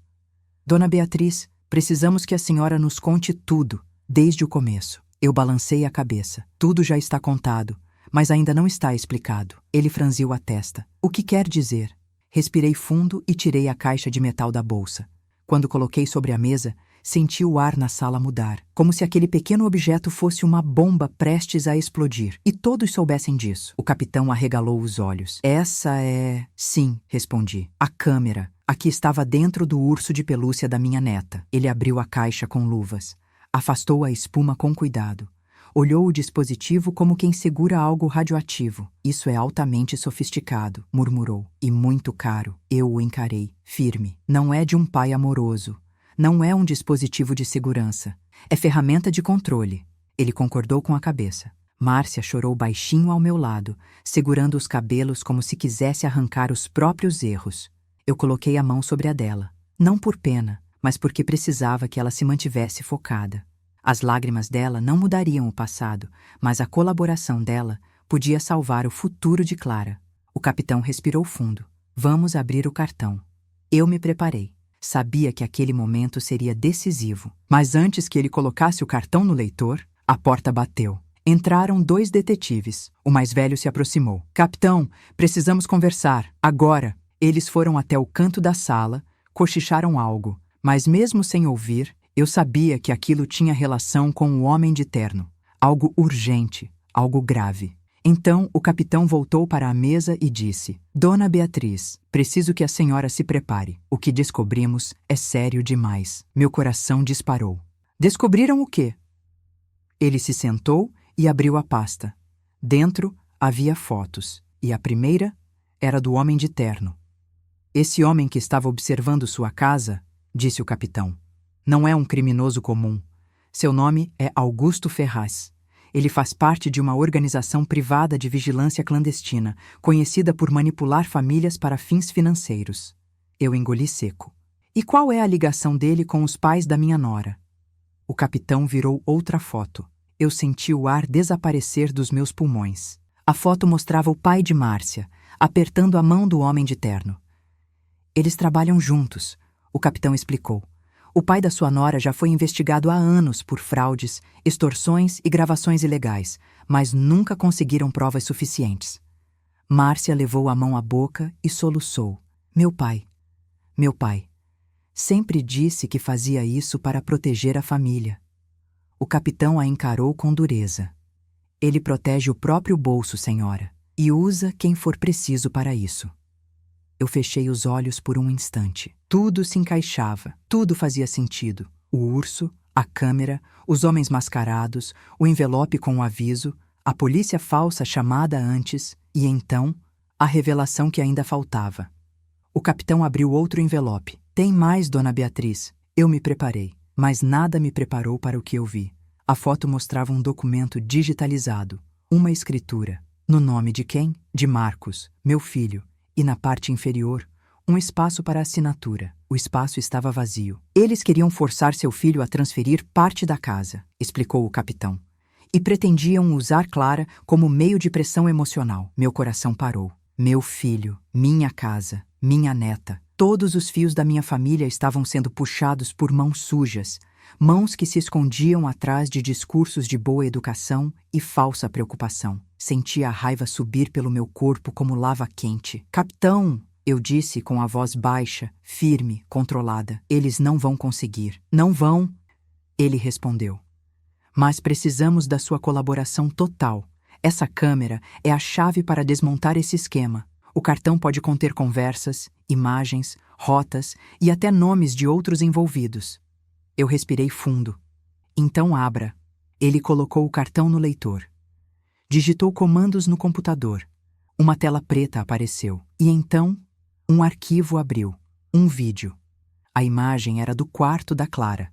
A: "Dona Beatriz, precisamos que a senhora nos conte tudo, desde o começo." Eu balancei a cabeça. Tudo já está contado, mas ainda não está explicado. Ele franziu a testa. "O que quer dizer?" Respirei fundo e tirei a caixa de metal da bolsa. Quando coloquei sobre a mesa, senti o ar na sala mudar, como se aquele pequeno objeto fosse uma bomba prestes a explodir, e todos soubessem disso. O capitão arregalou os olhos. "Essa é..." "Sim", respondi. "A câmera, a que estava dentro do urso de pelúcia da minha neta." Ele abriu a caixa com luvas, afastou a espuma com cuidado. Olhou o dispositivo como quem segura algo radioativo. "Isso é altamente sofisticado", murmurou. "E muito caro." Eu o encarei, firme. "Não é de um pai amoroso. Não é um dispositivo de segurança. É ferramenta de controle." Ele concordou com a cabeça. Márcia chorou baixinho ao meu lado, segurando os cabelos como se quisesse arrancar os próprios erros. Eu coloquei a mão sobre a dela. Não por pena, mas porque precisava que ela se mantivesse focada. As lágrimas dela não mudariam o passado, mas a colaboração dela podia salvar o futuro de Clara. O capitão respirou fundo. "Vamos abrir o cartão." Eu me preparei. Sabia que aquele momento seria decisivo. Mas antes que ele colocasse o cartão no leitor, a porta bateu. Entraram 2 detetives. O mais velho se aproximou. "Capitão, precisamos conversar. Agora." Eles foram até o canto da sala, cochicharam algo, mas mesmo sem ouvir, eu sabia que aquilo tinha relação com o homem de terno. Algo urgente, algo grave. Então o capitão voltou para a mesa e disse: "Dona Beatriz, preciso que a senhora se prepare. O que descobrimos é sério demais." Meu coração disparou. "Descobriram o quê?" Ele se sentou e abriu a pasta. Dentro havia fotos, e a primeira era do homem de terno. "Esse homem que estava observando sua casa", disse o capitão, "não é um criminoso comum. Seu nome é Augusto Ferraz. Ele faz parte de uma organização privada de vigilância clandestina, conhecida por manipular famílias para fins financeiros." Eu engoli seco. "E qual é a ligação dele com os pais da minha nora?" O capitão virou outra foto. Eu senti o ar desaparecer dos meus pulmões. A foto mostrava o pai de Márcia, apertando a mão do homem de terno. "Eles trabalham juntos", o capitão explicou. "O pai da sua nora já foi investigado há anos por fraudes, extorsões e gravações ilegais, mas nunca conseguiram provas suficientes." Márcia levou a mão à boca e soluçou. Meu pai. Sempre disse que fazia isso para proteger a família." O capitão a encarou com dureza. "Ele protege o próprio bolso, senhora, e usa quem for preciso para isso." Eu fechei os olhos por um instante. Tudo se encaixava, tudo fazia sentido. O urso, a câmera, os homens mascarados, o envelope com o aviso, a polícia falsa chamada antes e, então, a revelação que ainda faltava. O capitão abriu outro envelope. Tem mais, dona Beatriz. Eu me preparei, mas nada me preparou para o que eu vi. A foto mostrava um documento digitalizado, uma escritura. No nome de quem? De Marcos, meu filho, e na parte inferior, um espaço para assinatura. O espaço estava vazio. Eles queriam forçar seu filho a transferir parte da casa, explicou o capitão, e pretendiam usar Clara como meio de pressão emocional. Meu coração parou. Meu filho, minha casa, minha neta. Todos os fios da minha família estavam sendo puxados por mãos sujas, mãos que se escondiam atrás de discursos de boa educação e falsa preocupação. Sentia a raiva subir pelo meu corpo como lava quente. Capitão, eu disse com a voz baixa, firme, controlada. Eles não vão conseguir. Não vão, ele respondeu. Mas precisamos da sua colaboração total. Essa câmera é a chave para desmontar esse esquema. O cartão pode conter conversas, imagens, rotas e até nomes de outros envolvidos. Eu respirei fundo. Então abra. Ele colocou o cartão no leitor. Digitou comandos no computador. Uma tela preta apareceu. E então, um arquivo abriu. Um vídeo. A imagem era do quarto da Clara.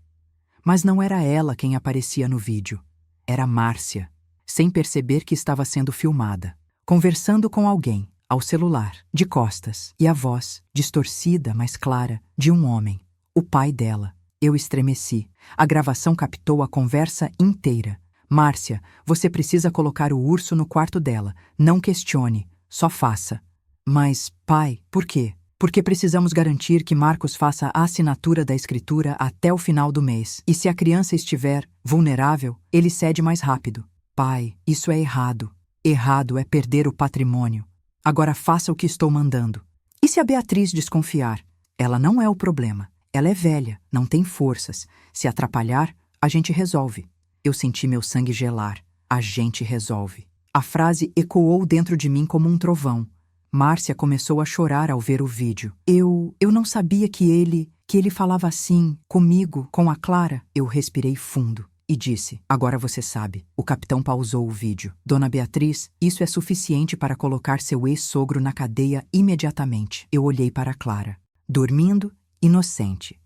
A: Mas não era ela quem aparecia no vídeo. Era Márcia, sem perceber que estava sendo filmada, conversando com alguém, ao celular, de costas, e a voz, distorcida, mas clara, de um homem, o pai dela. Eu estremeci. A gravação captou a conversa inteira. Márcia, você precisa colocar o urso no quarto dela. Não questione, só faça. Mas, pai, por quê? Porque precisamos garantir que Marcos faça a assinatura da escritura até o final do mês. E se a criança estiver vulnerável, ele cede mais rápido. Pai, isso é errado. Errado é perder o patrimônio. Agora faça o que estou mandando. E se a Beatriz desconfiar? Ela não é o problema. Ela é velha, não tem forças. Se atrapalhar, a gente resolve. Eu senti meu sangue gelar. A gente resolve. A frase ecoou dentro de mim como um trovão. Márcia começou a chorar ao ver o vídeo. Eu não sabia que ele falava assim, comigo, com a Clara. Eu respirei fundo e disse, agora você sabe. O capitão pausou o vídeo. Dona Beatriz, isso é suficiente para colocar seu ex-sogro na cadeia imediatamente. Eu olhei para a Clara, dormindo, inocente,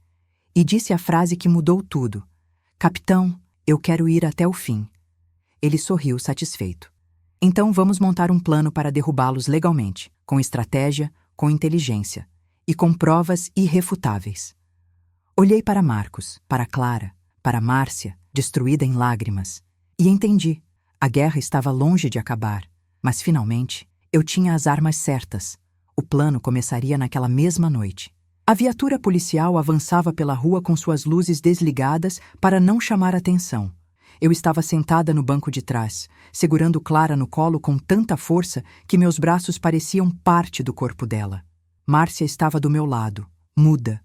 A: e disse a frase que mudou tudo. Capitão, eu quero ir até o fim. Ele sorriu satisfeito. Então vamos montar um plano para derrubá-los legalmente, com estratégia, com inteligência e com provas irrefutáveis. Olhei para Marcos, para Clara, para Márcia, destruída em lágrimas, e entendi. A guerra estava longe de acabar, mas finalmente eu tinha as armas certas. O plano começaria naquela mesma noite. A viatura policial avançava pela rua com suas luzes desligadas para não chamar atenção. Eu estava sentada no banco de trás, segurando Clara no colo com tanta força que meus braços pareciam parte do corpo dela. Márcia estava do meu lado, muda,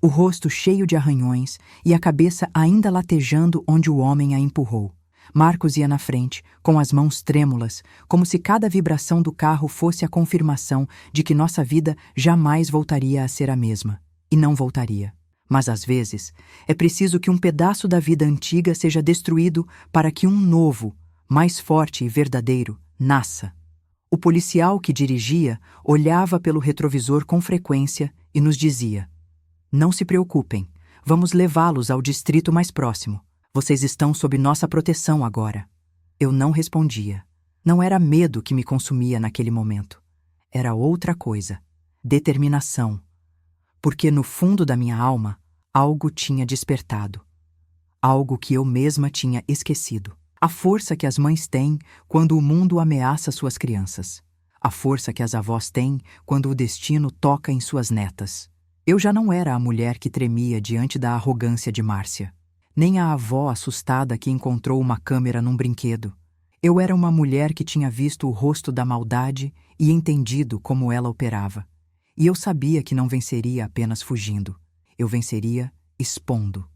A: o rosto cheio de arranhões e a cabeça ainda latejando onde o homem a empurrou. Marcos ia na frente, com as mãos trêmulas, como se cada vibração do carro fosse a confirmação de que nossa vida jamais voltaria a ser a mesma. E não voltaria. Mas às vezes, é preciso que um pedaço da vida antiga seja destruído para que um novo, mais forte e verdadeiro, nasça. O policial que dirigia olhava pelo retrovisor com frequência e nos dizia: não se preocupem, vamos levá-los ao distrito mais próximo. Vocês estão sob nossa proteção agora. Eu não respondia. Não era medo que me consumia naquele momento. Era outra coisa. Determinação. Porque no fundo da minha alma, algo tinha despertado. Algo que eu mesma tinha esquecido. A força que as mães têm quando o mundo ameaça suas crianças. A força que as avós têm quando o destino toca em suas netas. Eu já não era a mulher que tremia diante da arrogância de Márcia. Nem a avó assustada que encontrou uma câmera num brinquedo. Eu era uma mulher que tinha visto o rosto da maldade e entendido como ela operava. E eu sabia que não venceria apenas fugindo. Eu venceria expondo.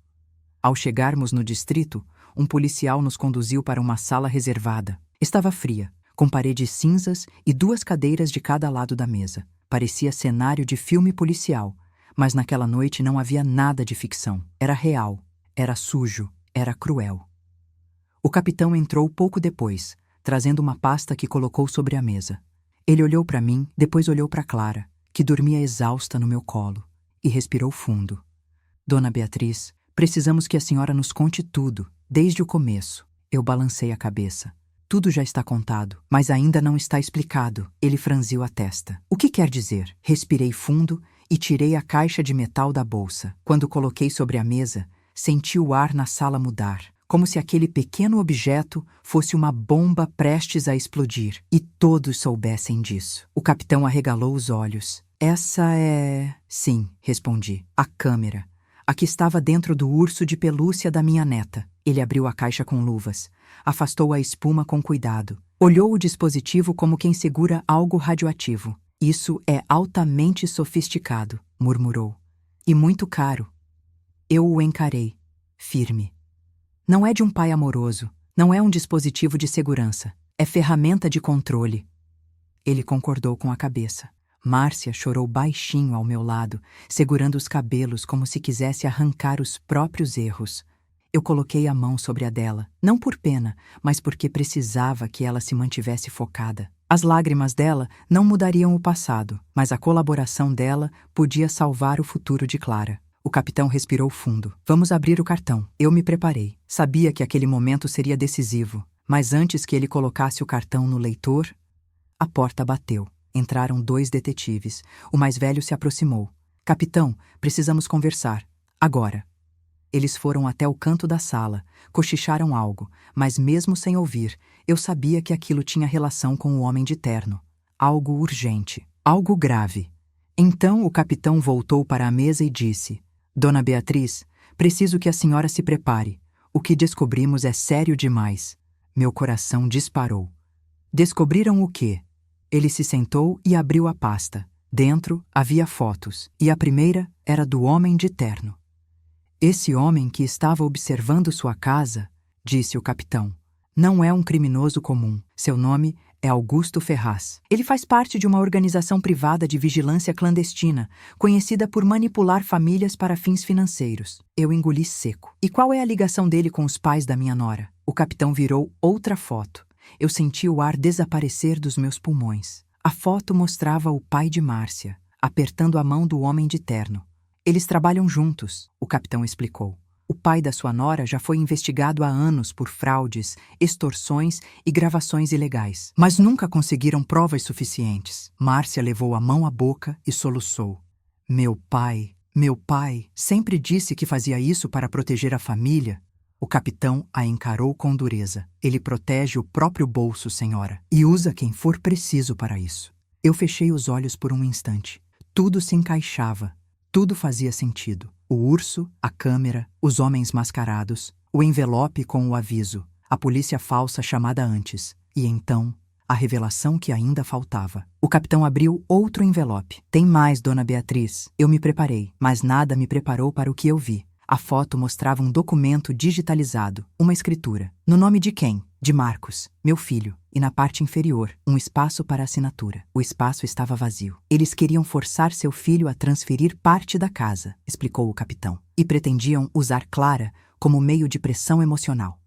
A: Ao chegarmos no distrito, um policial nos conduziu para uma sala reservada. Estava fria, com paredes cinzas e 2 cadeiras de cada lado da mesa. Parecia cenário de filme policial, mas naquela noite não havia nada de ficção. Era real. Era sujo, era cruel. O capitão entrou pouco depois, trazendo uma pasta que colocou sobre a mesa. Ele olhou para mim, depois olhou para Clara, que dormia exausta no meu colo, e respirou fundo. Dona Beatriz, precisamos que a senhora nos conte tudo, desde o começo. Eu balancei a cabeça. Tudo já está contado, mas ainda não está explicado. Ele franziu a testa. O que quer dizer? Respirei fundo e tirei a caixa de metal da bolsa. Quando coloquei sobre a mesa, senti o ar na sala mudar, como se aquele pequeno objeto fosse uma bomba prestes a explodir, e todos soubessem disso. O capitão arregalou os olhos. Essa é... Sim, respondi. A câmera. A que estava dentro do urso de pelúcia da minha neta. Ele abriu a caixa com luvas. Afastou a espuma com cuidado. Olhou o dispositivo como quem segura algo radioativo. Isso é altamente sofisticado, murmurou. E muito caro. Eu o encarei, firme. Não é de um pai amoroso, não é um dispositivo de segurança, é ferramenta de controle. Ele concordou com a cabeça. Márcia chorou baixinho ao meu lado, segurando os cabelos como se quisesse arrancar os próprios erros. Eu coloquei a mão sobre a dela, não por pena, mas porque precisava que ela se mantivesse focada. As lágrimas dela não mudariam o passado, mas a colaboração dela podia salvar o futuro de Clara. O capitão respirou fundo. Vamos abrir o cartão. Eu me preparei. Sabia que aquele momento seria decisivo, mas antes que ele colocasse o cartão no leitor, a porta bateu. Entraram 2 detetives. O mais velho se aproximou. Capitão, precisamos conversar. Agora. Eles foram até o canto da sala, cochicharam algo, mas mesmo sem ouvir, eu sabia que aquilo tinha relação com o homem de terno. Algo urgente, algo grave. Então o capitão voltou para a mesa e disse: Dona Beatriz, preciso que a senhora se prepare. O que descobrimos é sério demais. Meu coração disparou. Descobriram o quê? Ele se sentou e abriu a pasta. Dentro havia fotos, e a primeira era do homem de terno. Esse homem que estava observando sua casa, disse o capitão, não é um criminoso comum. Seu nome é Augusto Ferraz. Ele faz parte de uma organização privada de vigilância clandestina, conhecida por manipular famílias para fins financeiros. Eu engoli seco. E qual é a ligação dele com os pais da minha nora? O capitão virou outra foto. Eu senti o ar desaparecer dos meus pulmões. A foto mostrava o pai de Márcia, apertando a mão do homem de terno. Eles trabalham juntos, o capitão explicou. O pai da sua nora já foi investigado há anos por fraudes, extorsões e gravações ilegais. Mas nunca conseguiram provas suficientes. Márcia levou a mão à boca e soluçou. Meu pai sempre disse que fazia isso para proteger a família. O capitão a encarou com dureza. Ele protege o próprio bolso, senhora, e usa quem for preciso para isso. Eu fechei os olhos por um instante. Tudo se encaixava. Tudo fazia sentido. O urso, a câmera, os homens mascarados, o envelope com o aviso, a polícia falsa chamada antes, e então, a revelação que ainda faltava. O capitão abriu outro envelope. Tem mais, Dona Beatriz. Eu me preparei, mas nada me preparou para o que eu vi. A foto mostrava um documento digitalizado, uma escritura. No nome de quem? De Marcos, meu filho, e na parte inferior, um espaço para assinatura. O espaço estava vazio. Eles queriam forçar seu filho a transferir parte da casa, explicou o capitão, e pretendiam usar Clara como meio de pressão emocional.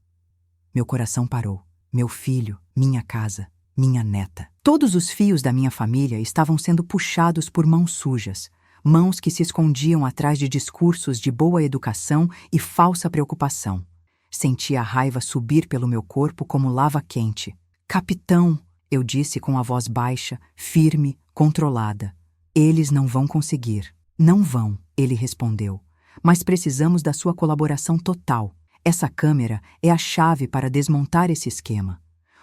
A: Meu coração parou. Meu filho, minha casa, minha neta. Todos os fios da minha família estavam sendo puxados por mãos sujas, mãos que se escondiam atrás de discursos de boa educação e falsa preocupação. Senti a raiva subir pelo meu corpo como lava quente. Capitão, eu disse com a voz baixa, firme, controlada. Eles não vão conseguir. Não vão, ele respondeu. Mas precisamos da sua colaboração total. Essa câmera é a chave para desmontar esse esquema.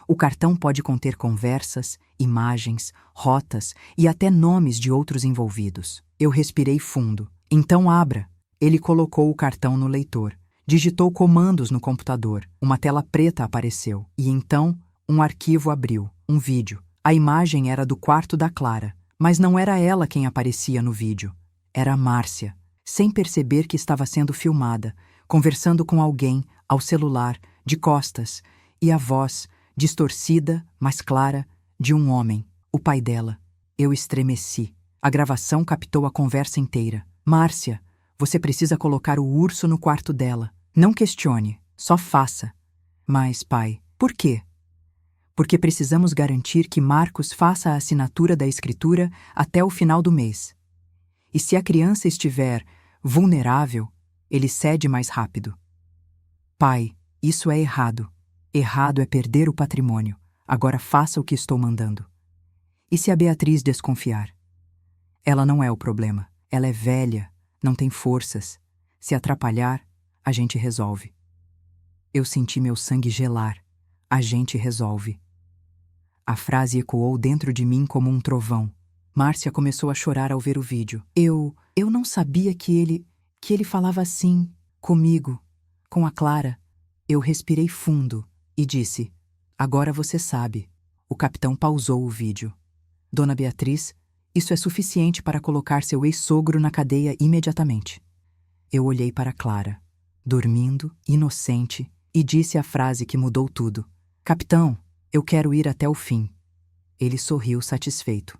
A: O cartão pode conter conversas, imagens, rotas e até nomes de outros envolvidos. Eu respirei fundo. Então abra. Ele colocou o cartão no leitor. Digitou comandos no computador. Uma tela preta apareceu. E então, um arquivo abriu. Um vídeo. A imagem era do quarto da Clara. Mas não era ela quem aparecia no vídeo. Era Márcia, sem perceber que estava sendo filmada, conversando com alguém, ao celular, de costas, e a voz, distorcida, mas clara, de um homem, o pai dela. Eu estremeci. A gravação captou a conversa inteira. Márcia, você precisa colocar o urso no quarto dela. Não questione, só faça. Mas, pai, por quê? Porque precisamos garantir que Marcos faça a assinatura da escritura até o final do mês. E se a criança estiver vulnerável, ele cede mais rápido. Pai, isso é errado. Errado é perder o patrimônio. Agora faça o que estou mandando. E se a Beatriz desconfiar? Ela não é o problema. Ela é velha, não tem forças. Se atrapalhar, a gente resolve. Eu senti meu sangue gelar. A gente resolve. A frase ecoou dentro de mim como um trovão. Márcia começou a chorar ao ver o vídeo. Eu não sabia que ele falava assim, comigo, com a Clara. Eu respirei fundo e disse: agora você sabe. O capitão pausou o vídeo. Dona Beatriz, isso é suficiente para colocar seu ex-sogro na cadeia imediatamente. Eu olhei para Clara, dormindo, inocente, e disse a frase que mudou tudo. Capitão, eu quero ir até o fim. Ele sorriu satisfeito.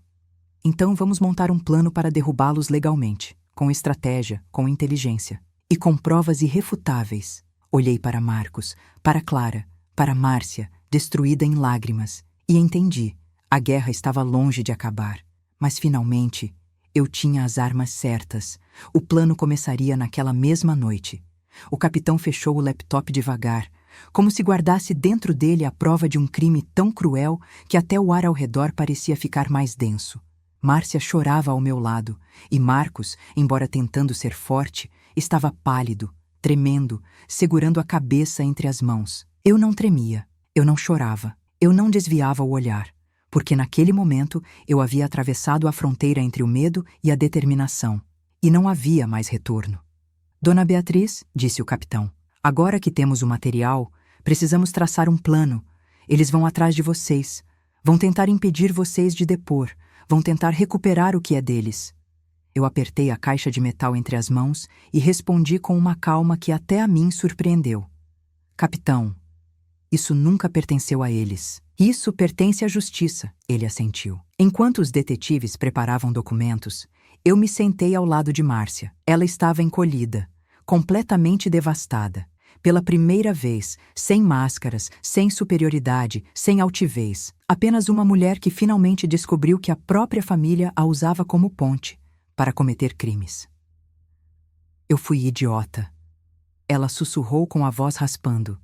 A: Então vamos montar um plano para derrubá-los legalmente, com estratégia, com inteligência e com provas irrefutáveis. Olhei para Marcos, para Clara, para Márcia, destruída em lágrimas, e entendi. A guerra estava longe de acabar, mas finalmente eu tinha as armas certas. O plano começaria naquela mesma noite. O capitão fechou o laptop devagar, como se guardasse dentro dele a prova de um crime tão cruel que até o ar ao redor parecia ficar mais denso. Márcia chorava ao meu lado, e Marcos, embora tentando ser forte, estava pálido, tremendo, segurando a cabeça entre as mãos. Eu não tremia, eu não chorava, eu não desviava o olhar, porque naquele momento eu havia atravessado a fronteira entre o medo e a determinação, e não havia mais retorno. Dona Beatriz, disse o capitão, agora que temos o material, precisamos traçar um plano. Eles vão atrás de vocês, vão tentar impedir vocês de depor, vão tentar recuperar o que é deles. Eu apertei a caixa de metal entre as mãos e respondi com uma calma que até a mim surpreendeu. Capitão, isso nunca pertenceu a eles. Isso pertence à justiça, ele assentiu. Enquanto os detetives preparavam documentos, eu me sentei ao lado de Márcia. Ela estava encolhida, completamente devastada. Pela primeira vez, sem máscaras, sem superioridade, sem altivez. Apenas uma mulher que finalmente descobriu que a própria família a usava como ponte para cometer crimes. Eu fui idiota. Ela sussurrou com a voz raspando.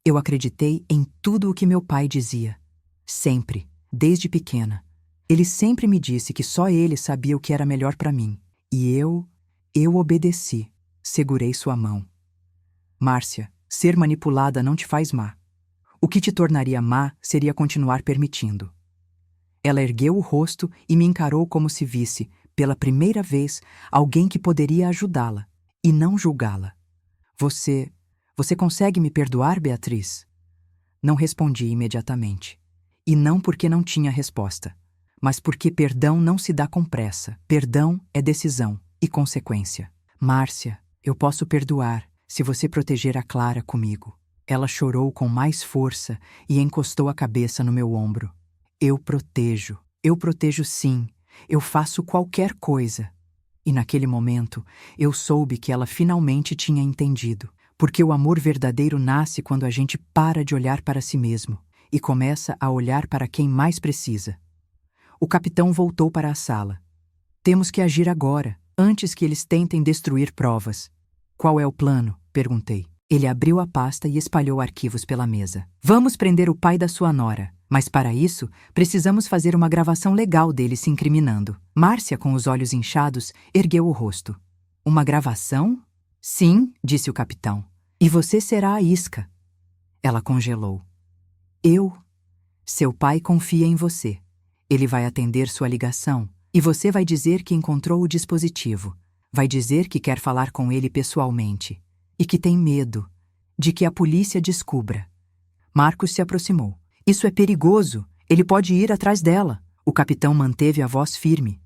A: Eu acreditei em tudo o que meu pai dizia. Sempre, desde pequena. Ele sempre me disse que só ele sabia o que era melhor para mim. E eu obedeci. Segurei sua mão. Márcia, ser manipulada não te faz má. O que te tornaria má seria continuar permitindo. Ela ergueu o rosto e me encarou como se visse, pela primeira vez, alguém que poderia ajudá-la, e não julgá-la. Você consegue me perdoar, Beatriz? Não respondi imediatamente. E não porque não tinha resposta, mas porque perdão não se dá com pressa. Perdão é decisão e consequência. Márcia, eu posso perdoar se você proteger a Clara comigo. Ela chorou com mais força e encostou a cabeça no meu ombro. Eu protejo sim, eu faço qualquer coisa. E naquele momento, eu soube que ela finalmente tinha entendido, porque o amor verdadeiro nasce quando a gente para de olhar para si mesmo e começa a olhar para quem mais precisa. O capitão voltou para a sala. Temos que agir agora, antes que eles tentem destruir provas. Qual é o plano? Perguntei. Ele abriu a pasta e espalhou arquivos pela mesa. Vamos prender o pai da sua nora, mas para isso, precisamos fazer uma gravação legal dele se incriminando. Márcia, com os olhos inchados, ergueu o rosto. Uma gravação? Sim, disse o capitão. E você será a isca. Ela congelou. Seu pai confia em você. Ele vai atender sua ligação e você vai dizer que encontrou o dispositivo. Vai dizer que quer falar com ele pessoalmente e que tem medo de que a polícia descubra. Marcos se aproximou. Isso é perigoso. Ele pode ir atrás dela. O capitão manteve a voz firme.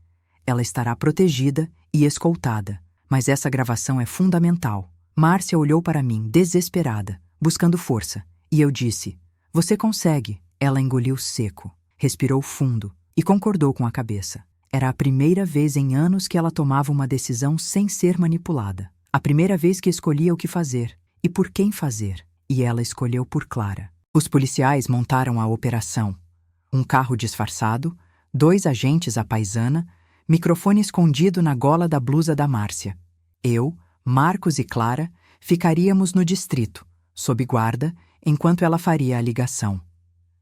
A: Ela estará protegida e escoltada, mas essa gravação é fundamental. Márcia olhou para mim, desesperada, buscando força, e eu disse: você consegue. Ela engoliu seco, respirou fundo e concordou com a cabeça. Era a primeira vez em anos que ela tomava uma decisão sem ser manipulada. A primeira vez que escolhia o que fazer. e por quem fazer, e ela escolheu por Clara. Os policiais montaram a operação. Um carro disfarçado, 2 agentes à paisana, microfone escondido na gola da blusa da Márcia. Eu, Marcos e Clara ficaríamos no distrito, sob guarda, enquanto ela faria a ligação.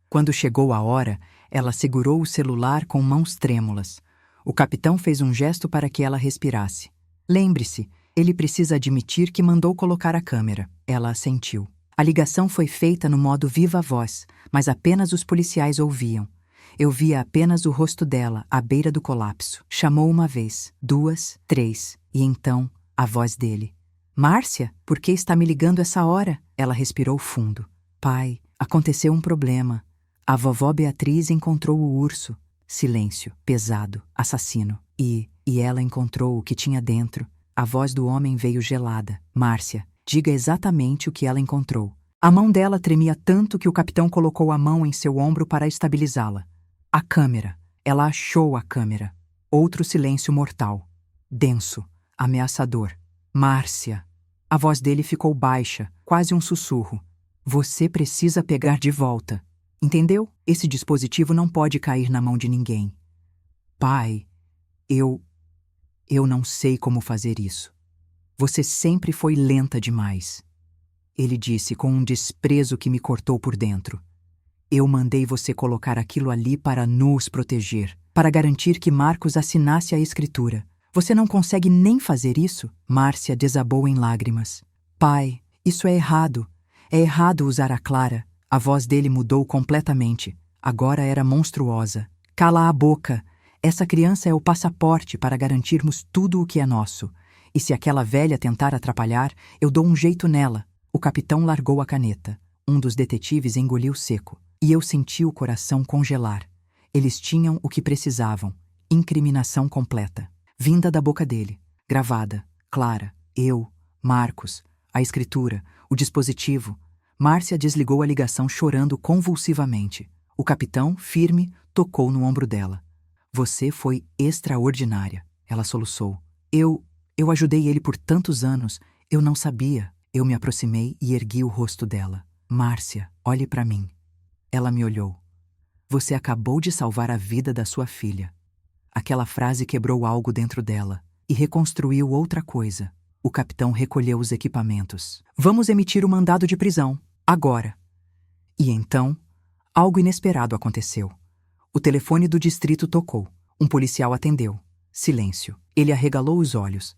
A: Quando chegou a hora, ela segurou o celular com mãos trêmulas. O capitão fez um gesto para que ela respirasse. Lembre-se, ele precisa admitir que mandou colocar a câmera. Ela assentiu. A ligação foi feita no modo viva voz, mas apenas os policiais ouviam. Eu via apenas o rosto dela, à beira do colapso. Chamou uma vez, 2, 3, e então, a voz dele. Márcia, por que está me ligando essa hora? Ela respirou fundo. Pai, aconteceu um problema. A vovó Beatriz encontrou o urso. Silêncio, pesado, assassino. E ela encontrou o que tinha dentro. A voz do homem veio gelada. Márcia, diga exatamente o que ela encontrou. A mão dela tremia tanto que o capitão colocou a mão em seu ombro para estabilizá-la. A câmera. Ela achou a câmera. Outro silêncio mortal. Denso, ameaçador. Márcia. A voz dele ficou baixa, quase um sussurro. Você precisa pegar de volta. Entendeu? Esse dispositivo não pode cair na mão de ninguém. Pai, eu não sei como fazer isso. Você sempre foi lenta demais. Ele disse com um desprezo que me cortou por dentro. Eu mandei você colocar aquilo ali para nos proteger, para garantir que Marcos assinasse a escritura. Você não consegue nem fazer isso? Márcia desabou em lágrimas. Pai, isso é errado. É errado usar a Clara. A voz dele mudou completamente. Agora era monstruosa. Cala a boca. Essa criança é o passaporte para garantirmos tudo o que é nosso. E se aquela velha tentar atrapalhar, eu dou um jeito nela. O capitão largou a caneta. Um dos detetives engoliu seco. E eu senti o coração congelar. Eles tinham o que precisavam. Incriminação completa. Vinda da boca dele. Gravada. Clara. Eu. Marcos. A escritura. O dispositivo. Márcia desligou a ligação chorando convulsivamente. O capitão, firme, tocou no ombro dela. Você foi extraordinária. Ela soluçou. Eu ajudei ele por tantos anos. Eu não sabia. Eu me aproximei e ergui o rosto dela. Márcia, olhe para mim. Ela me olhou. Você acabou de salvar a vida da sua filha. Aquela frase quebrou algo dentro dela e reconstruiu outra coisa. O capitão recolheu os equipamentos. Vamos emitir o mandado de prisão. Agora. E então, algo inesperado aconteceu. O telefone do distrito tocou. Um policial atendeu. Silêncio. Ele arregalou os olhos.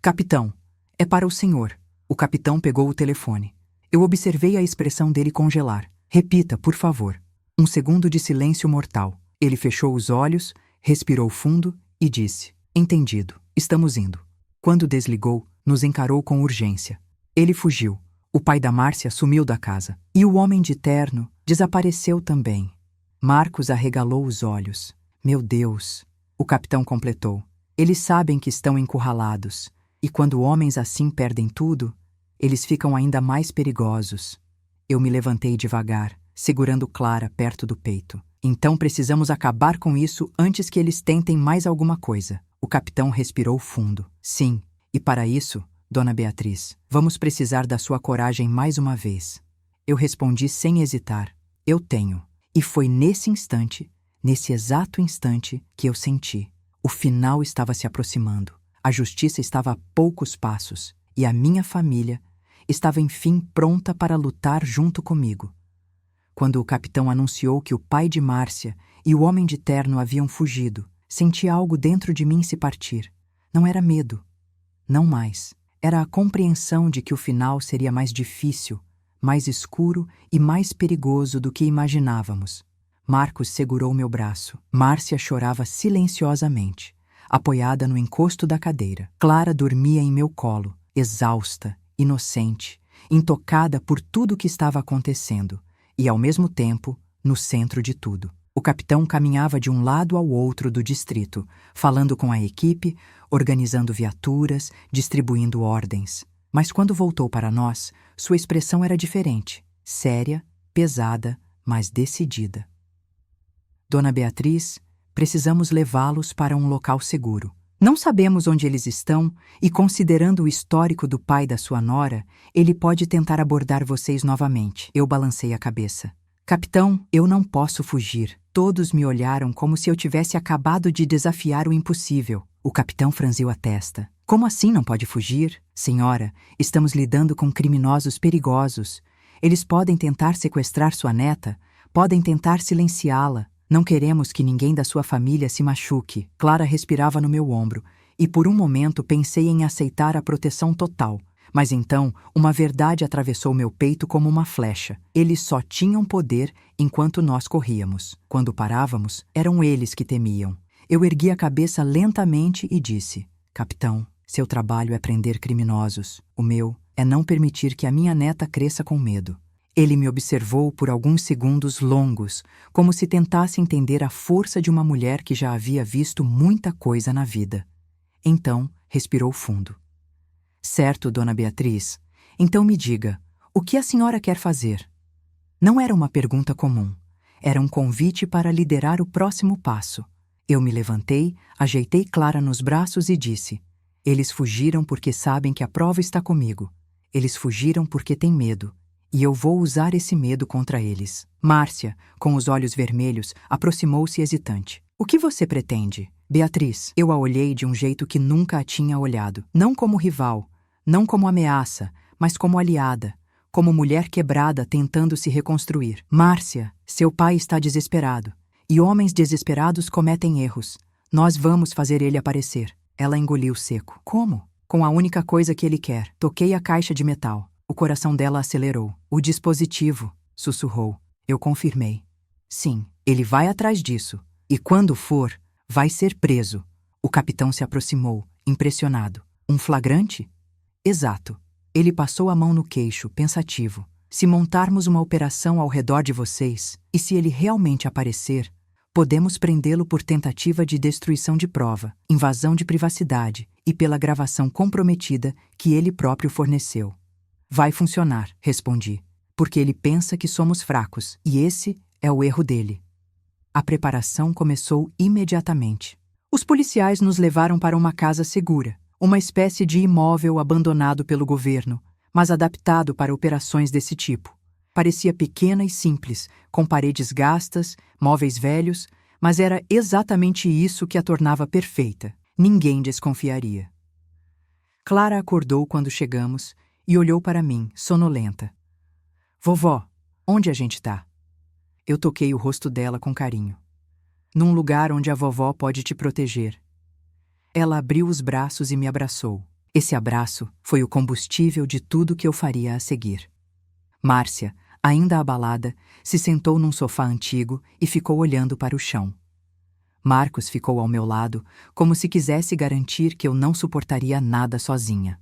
A: Capitão, é para o senhor. O capitão pegou o telefone. Eu observei a expressão dele congelar. Repita, por favor. Um segundo de silêncio mortal. Ele fechou os olhos, respirou fundo e disse: Entendido, estamos indo. Quando desligou, nos encarou com urgência. Ele fugiu. O pai da Márcia sumiu da casa. E o homem de terno desapareceu também. Marcos arregalou os olhos. Meu Deus! O capitão completou. Eles sabem que estão encurralados. E quando homens assim perdem tudo, eles ficam ainda mais perigosos. Eu me levantei devagar, segurando Clara perto do peito. Então precisamos acabar com isso antes que eles tentem mais alguma coisa. O capitão respirou fundo. Sim, e para isso, Dona Beatriz, vamos precisar da sua coragem mais uma vez. Eu respondi sem hesitar. Eu tenho. E foi nesse instante, nesse exato instante, que eu senti. O final estava se aproximando. A justiça estava a poucos passos. E a minha família estava enfim pronta para lutar junto comigo. Quando o capitão anunciou que o pai de Márcia e o homem de terno haviam fugido, senti algo dentro de mim se partir. Não era medo. Não mais. Era a compreensão de que o final seria mais difícil, mais escuro e mais perigoso do que imaginávamos. Marcos segurou meu braço. Márcia chorava silenciosamente, apoiada no encosto da cadeira. Clara dormia em meu colo, exausta, inocente, intocada por tudo o que estava acontecendo e, ao mesmo tempo, no centro de tudo. O capitão caminhava de um lado ao outro do distrito, falando com a equipe, organizando viaturas, distribuindo ordens. Mas quando voltou para nós, sua expressão era diferente, séria, pesada, mas decidida. Dona Beatriz, precisamos levá-los para um local seguro. Não sabemos onde eles estão e, considerando o histórico do pai da sua nora, ele pode tentar abordar vocês novamente. Eu balancei a cabeça. Capitão, eu não posso fugir. Todos me olharam como se eu tivesse acabado de desafiar o impossível. O capitão franziu a testa. Como assim não pode fugir? Senhora, estamos lidando com criminosos perigosos. Eles podem tentar sequestrar sua neta, podem tentar silenciá-la. Não queremos que ninguém da sua família se machuque. Clara respirava no meu ombro, e por um momento pensei em aceitar a proteção total. Mas então, uma verdade atravessou meu peito como uma flecha. Eles só tinham poder enquanto nós corríamos. Quando parávamos, eram eles que temiam. Eu ergui a cabeça lentamente e disse: Capitão, seu trabalho é prender criminosos. O meu é não permitir que a minha neta cresça com medo. Ele me observou por alguns segundos longos, como se tentasse entender a força de uma mulher que já havia visto muita coisa na vida. Então, respirou fundo. Certo, Dona Beatriz. Então me diga, o que a senhora quer fazer? Não era uma pergunta comum. Era um convite para liderar o próximo passo. Eu me levantei, ajeitei Clara nos braços e disse: Eles fugiram porque sabem que a prova está comigo. Eles fugiram porque têm medo. E eu vou usar esse medo contra eles. Márcia, com os olhos vermelhos, aproximou-se hesitante. O que você pretende? Beatriz, eu a olhei de um jeito que nunca a tinha olhado. Não como rival, não como ameaça, mas como aliada, como mulher quebrada tentando se reconstruir. Márcia, seu pai está desesperado. E homens desesperados cometem erros. Nós vamos fazer ele aparecer. Ela engoliu seco. Como? Com a única coisa que ele quer. Toquei a caixa de metal. O coração dela acelerou. O dispositivo, sussurrou. Eu confirmei. Sim, ele vai atrás disso. E quando for, vai ser preso. O capitão se aproximou, impressionado. Um flagrante? Exato. Ele passou a mão no queixo, pensativo. Se montarmos uma operação ao redor de vocês, e se ele realmente aparecer, podemos prendê-lo por tentativa de destruição de prova, invasão de privacidade e pela gravação comprometida que ele próprio forneceu. Vai funcionar, respondi, porque ele pensa que somos fracos, e esse é o erro dele. A preparação começou imediatamente. Os policiais nos levaram para uma casa segura, uma espécie de imóvel abandonado pelo governo, mas adaptado para operações desse tipo. Parecia pequena e simples, com paredes gastas, móveis velhos, mas era exatamente isso que a tornava perfeita. Ninguém desconfiaria. Clara acordou quando chegamos e olhou para mim, sonolenta. Vovó, onde a gente tá? Eu toquei o rosto dela com carinho. Num lugar onde a vovó pode te proteger. Ela abriu os braços e me abraçou. Esse abraço foi o combustível de tudo que eu faria a seguir. Márcia, ainda abalada, se sentou num sofá antigo e ficou olhando para o chão. Marcos ficou ao meu lado, como se quisesse garantir que eu não suportaria nada sozinha.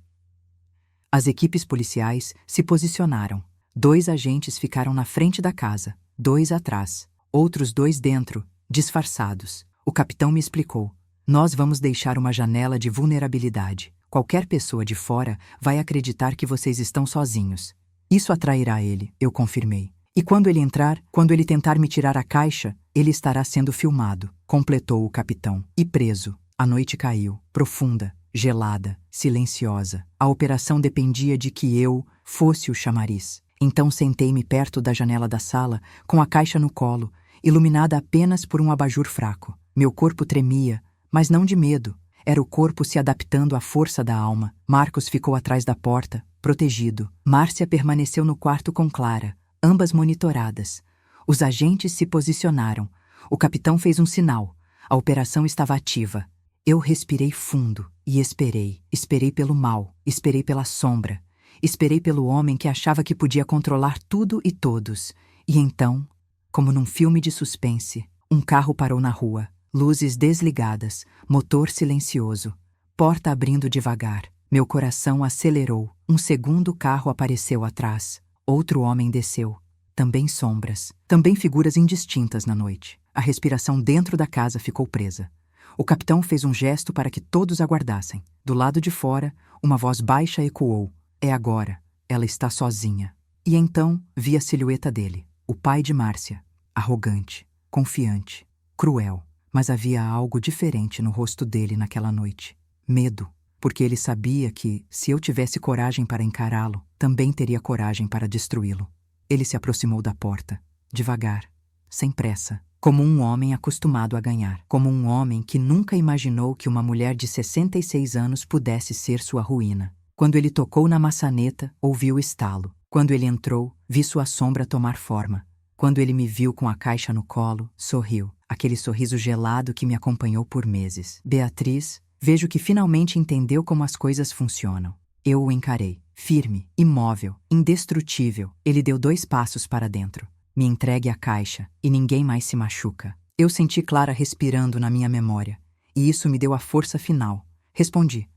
A: As equipes policiais se posicionaram. 2 agentes ficaram na frente da casa, 2 atrás, outros 2 dentro, disfarçados. O capitão me explicou. Nós vamos deixar uma janela de vulnerabilidade. Qualquer pessoa de fora vai acreditar que vocês estão sozinhos. Isso atrairá ele, eu confirmei. E quando ele entrar, quando ele tentar me tirar a caixa, ele estará sendo filmado, completou o capitão. E preso. A noite caiu, profunda, gelada, silenciosa. A operação dependia de que eu fosse o chamariz. Então sentei-me perto da janela da sala, com a caixa no colo, iluminada apenas por um abajur fraco. Meu corpo tremia, mas não de medo. Era o corpo se adaptando à força da alma. Marcos ficou atrás da porta, protegido. Márcia permaneceu no quarto com Clara, ambas monitoradas. Os agentes se posicionaram. O capitão fez um sinal. A operação estava ativa. Eu respirei fundo e esperei. Esperei pelo mal, esperei pela sombra. Esperei pelo homem que achava que podia controlar tudo e todos. E então, como num filme de suspense, um carro parou na rua. Luzes desligadas, motor silencioso, porta abrindo devagar. Meu coração acelerou. Um segundo carro apareceu atrás. Outro homem desceu. Também sombras. Também figuras indistintas na noite. A respiração dentro da casa ficou presa. O capitão fez um gesto para que todos aguardassem. Do lado de fora, uma voz baixa ecoou. É agora. Ela está sozinha. E então vi a silhueta dele. O pai de Márcia. Arrogante, confiante, cruel. Mas havia algo diferente no rosto dele naquela noite. Medo, porque ele sabia que, se eu tivesse coragem para encará-lo, também teria coragem para destruí-lo. Ele se aproximou da porta, devagar, sem pressa, como um homem acostumado a ganhar, como um homem que nunca imaginou que uma mulher de 66 anos pudesse ser sua ruína. Quando ele tocou na maçaneta, ouvi o estalo. Quando ele entrou, vi sua sombra tomar forma. Quando ele me viu com a caixa no colo, sorriu. Aquele sorriso gelado que me acompanhou por meses. Beatriz, vejo que finalmente entendeu como as coisas funcionam. Eu o encarei, firme, imóvel, indestrutível. Ele deu 2 passos para dentro. Me entregue a caixa, e ninguém mais se machuca. Eu senti Clara respirando na minha memória, e isso me deu a força final. Respondi: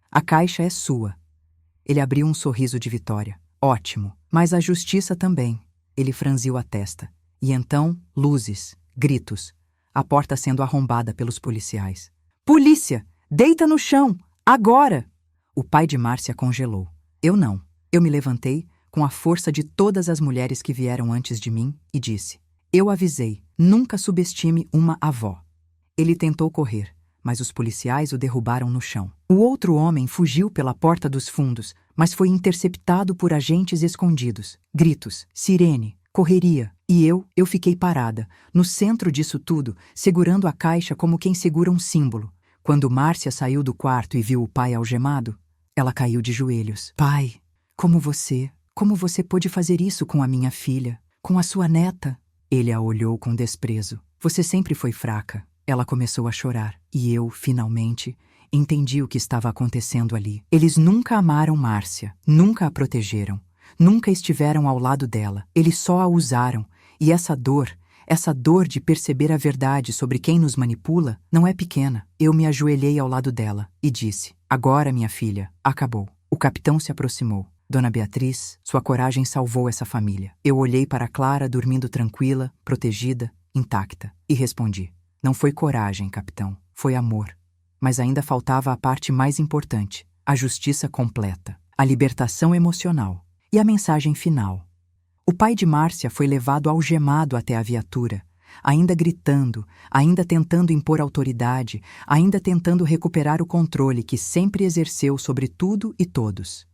A: a caixa é sua. Ele abriu um sorriso de vitória. Ótimo, mas a justiça também. Ele franziu a testa. E então, luzes, gritos, a porta sendo arrombada pelos policiais. Polícia! Deita no chão! Agora! O pai de Márcia congelou. Eu não. Eu me levantei, com a força de todas as mulheres que vieram antes de mim, e disse: eu avisei, nunca subestime uma avó. Ele tentou correr, mas os policiais o derrubaram no chão. O outro homem fugiu pela porta dos fundos, mas foi interceptado por agentes escondidos. Gritos, sirene, correria. E eu fiquei parada, no centro disso tudo, segurando a caixa como quem segura um símbolo. Quando Márcia saiu do quarto e viu o pai algemado, ela caiu de joelhos. Pai, como você pôde fazer isso com a minha filha, com a sua neta? Ele a olhou com desprezo. Você sempre foi fraca. Ela começou a chorar. E eu, finalmente, entendi o que estava acontecendo ali. Eles nunca amaram Márcia, nunca a protegeram, nunca estiveram ao lado dela. Eles só a usaram. E essa dor de perceber a verdade sobre quem nos manipula, não é pequena. Eu me ajoelhei ao lado dela e disse: agora, minha filha, acabou. O capitão se aproximou. Dona Beatriz, sua coragem salvou essa família. Eu olhei para Clara dormindo tranquila, protegida, intacta, e respondi: não foi coragem, capitão, foi amor. Mas ainda faltava a parte mais importante, a justiça completa, a libertação emocional e a mensagem final. O pai de Márcia foi levado algemado até a viatura, ainda gritando, ainda tentando impor autoridade, ainda tentando recuperar o controle que sempre exerceu sobre tudo e todos.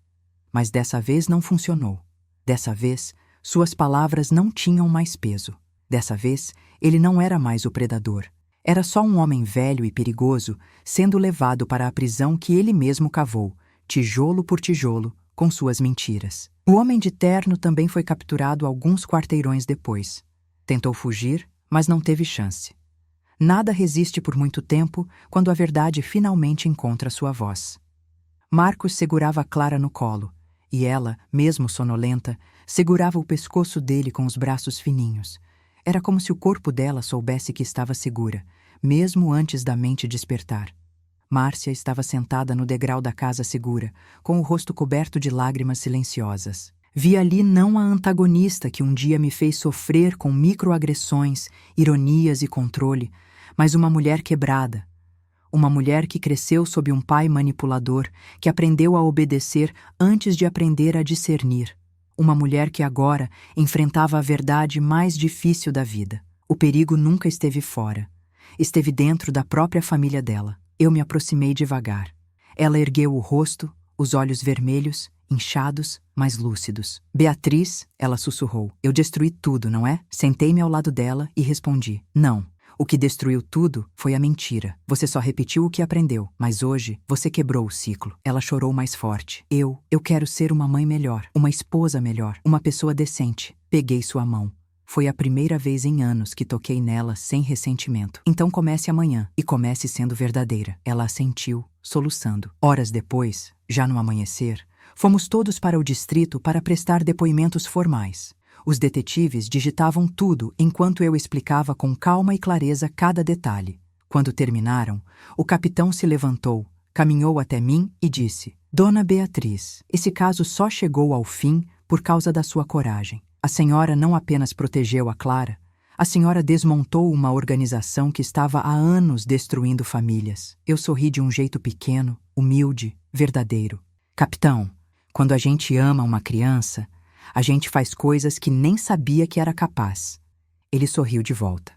A: Mas dessa vez não funcionou. Dessa vez, suas palavras não tinham mais peso. Dessa vez, ele não era mais o predador. Era só um homem velho e perigoso sendo levado para a prisão que ele mesmo cavou, tijolo por tijolo, com suas mentiras. O homem de terno também foi capturado alguns quarteirões depois. Tentou fugir, mas não teve chance. Nada resiste por muito tempo quando a verdade finalmente encontra sua voz. Marcos segurava Clara no colo, e ela, mesmo sonolenta, segurava o pescoço dele com os braços fininhos. Era como se o corpo dela soubesse que estava segura, mesmo antes da mente despertar. Márcia estava sentada no degrau da casa segura, com o rosto coberto de lágrimas silenciosas. Vi ali não a antagonista que um dia me fez sofrer com microagressões, ironias e controle, mas uma mulher quebrada. Uma mulher que cresceu sob um pai manipulador, que aprendeu a obedecer antes de aprender a discernir. Uma mulher que agora enfrentava a verdade mais difícil da vida. O perigo nunca esteve fora. Esteve dentro da própria família dela. Eu me aproximei devagar. Ela ergueu o rosto, os olhos vermelhos, inchados, mas lúcidos. Beatriz, ela sussurrou. Eu destruí tudo, não é? Sentei-me ao lado dela e respondi: não. O que destruiu tudo foi a mentira. Você só repetiu o que aprendeu, mas hoje você quebrou o ciclo. Ela chorou mais forte. Eu quero ser uma mãe melhor, uma esposa melhor, uma pessoa decente. Peguei sua mão. Foi a primeira vez em anos que toquei nela sem ressentimento. Então comece amanhã, e comece sendo verdadeira. Ela assentiu, soluçando. Horas depois, já no amanhecer, fomos todos para o distrito para prestar depoimentos formais. Os detetives digitavam tudo enquanto eu explicava com calma e clareza cada detalhe. Quando terminaram, o capitão se levantou, caminhou até mim e disse: Dona Beatriz, esse caso só chegou ao fim por causa da sua coragem. A senhora não apenas protegeu a Clara, a senhora desmontou uma organização que estava há anos destruindo famílias. Eu sorri de um jeito pequeno, humilde, verdadeiro. Capitão, quando a gente ama uma criança, a gente faz coisas que nem sabia que era capaz. Ele sorriu de volta.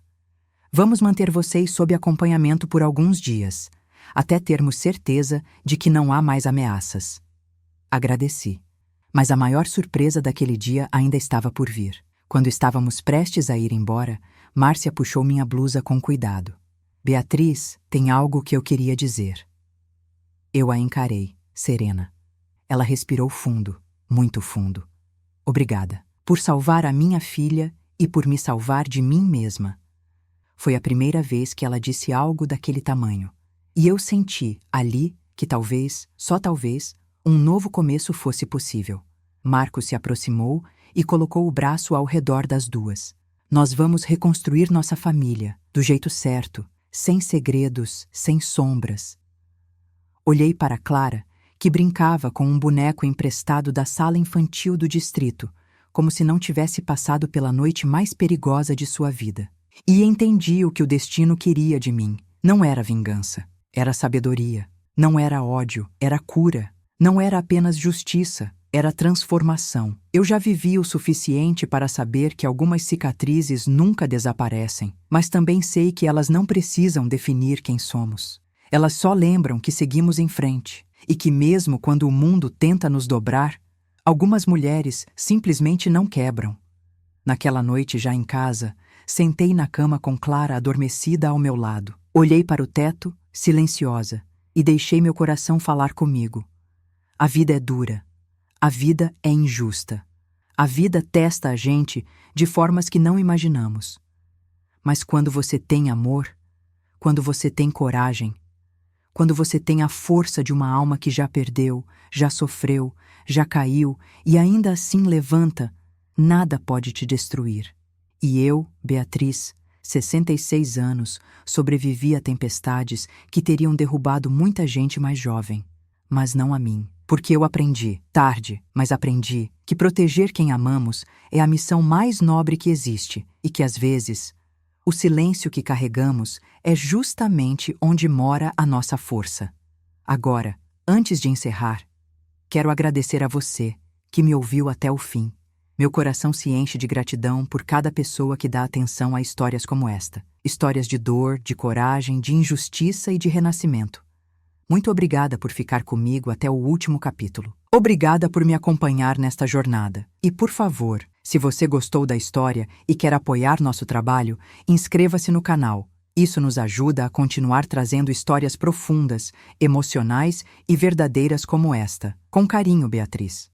A: Vamos manter vocês sob acompanhamento por alguns dias, até termos certeza de que não há mais ameaças. Agradeci. Mas a maior surpresa daquele dia ainda estava por vir. Quando estávamos prestes a ir embora, Márcia puxou minha blusa com cuidado. Beatriz, tem algo que eu queria dizer. Eu a encarei, serena. Ela respirou fundo, muito fundo. Obrigada, por salvar a minha filha e por me salvar de mim mesma. Foi a primeira vez que ela disse algo daquele tamanho. E eu senti, ali, que talvez, só talvez, um novo começo fosse possível. Marcos se aproximou e colocou o braço ao redor das duas. Nós vamos reconstruir nossa família, do jeito certo, sem segredos, sem sombras. Olhei para Clara, que brincava com um boneco emprestado da sala infantil do distrito, como se não tivesse passado pela noite mais perigosa de sua vida. E entendi o que o destino queria de mim. Não era vingança, era sabedoria. Não era ódio, era cura. Não era apenas justiça, era transformação. Eu já vivi o suficiente para saber que algumas cicatrizes nunca desaparecem, mas também sei que elas não precisam definir quem somos. Elas só lembram que seguimos em frente e que mesmo quando o mundo tenta nos dobrar, algumas mulheres simplesmente não quebram. Naquela noite, já em casa, sentei na cama com Clara adormecida ao meu lado. Olhei para o teto, silenciosa, e deixei meu coração falar comigo. A vida é dura. A vida é injusta. A vida testa a gente de formas que não imaginamos. Mas quando você tem amor, quando você tem coragem, quando você tem a força de uma alma que já perdeu, já sofreu, já caiu e ainda assim levanta, nada pode te destruir. E eu, Beatriz, 66 anos, sobrevivi a tempestades que teriam derrubado muita gente mais jovem, mas não a mim. Porque eu aprendi, tarde, mas aprendi, que proteger quem amamos é a missão mais nobre que existe e que, às vezes, o silêncio que carregamos é justamente onde mora a nossa força. Agora, antes de encerrar, quero agradecer a você, que me ouviu até o fim. Meu coração se enche de gratidão por cada pessoa que dá atenção a histórias como esta. Histórias de dor, de coragem, de injustiça e de renascimento. Muito obrigada por ficar comigo até o último capítulo. Obrigada por me acompanhar nesta jornada. E, por favor, se você gostou da história e quer apoiar nosso trabalho, inscreva-se no canal. Isso nos ajuda a continuar trazendo histórias profundas, emocionais e verdadeiras como esta. Com carinho, Beatriz.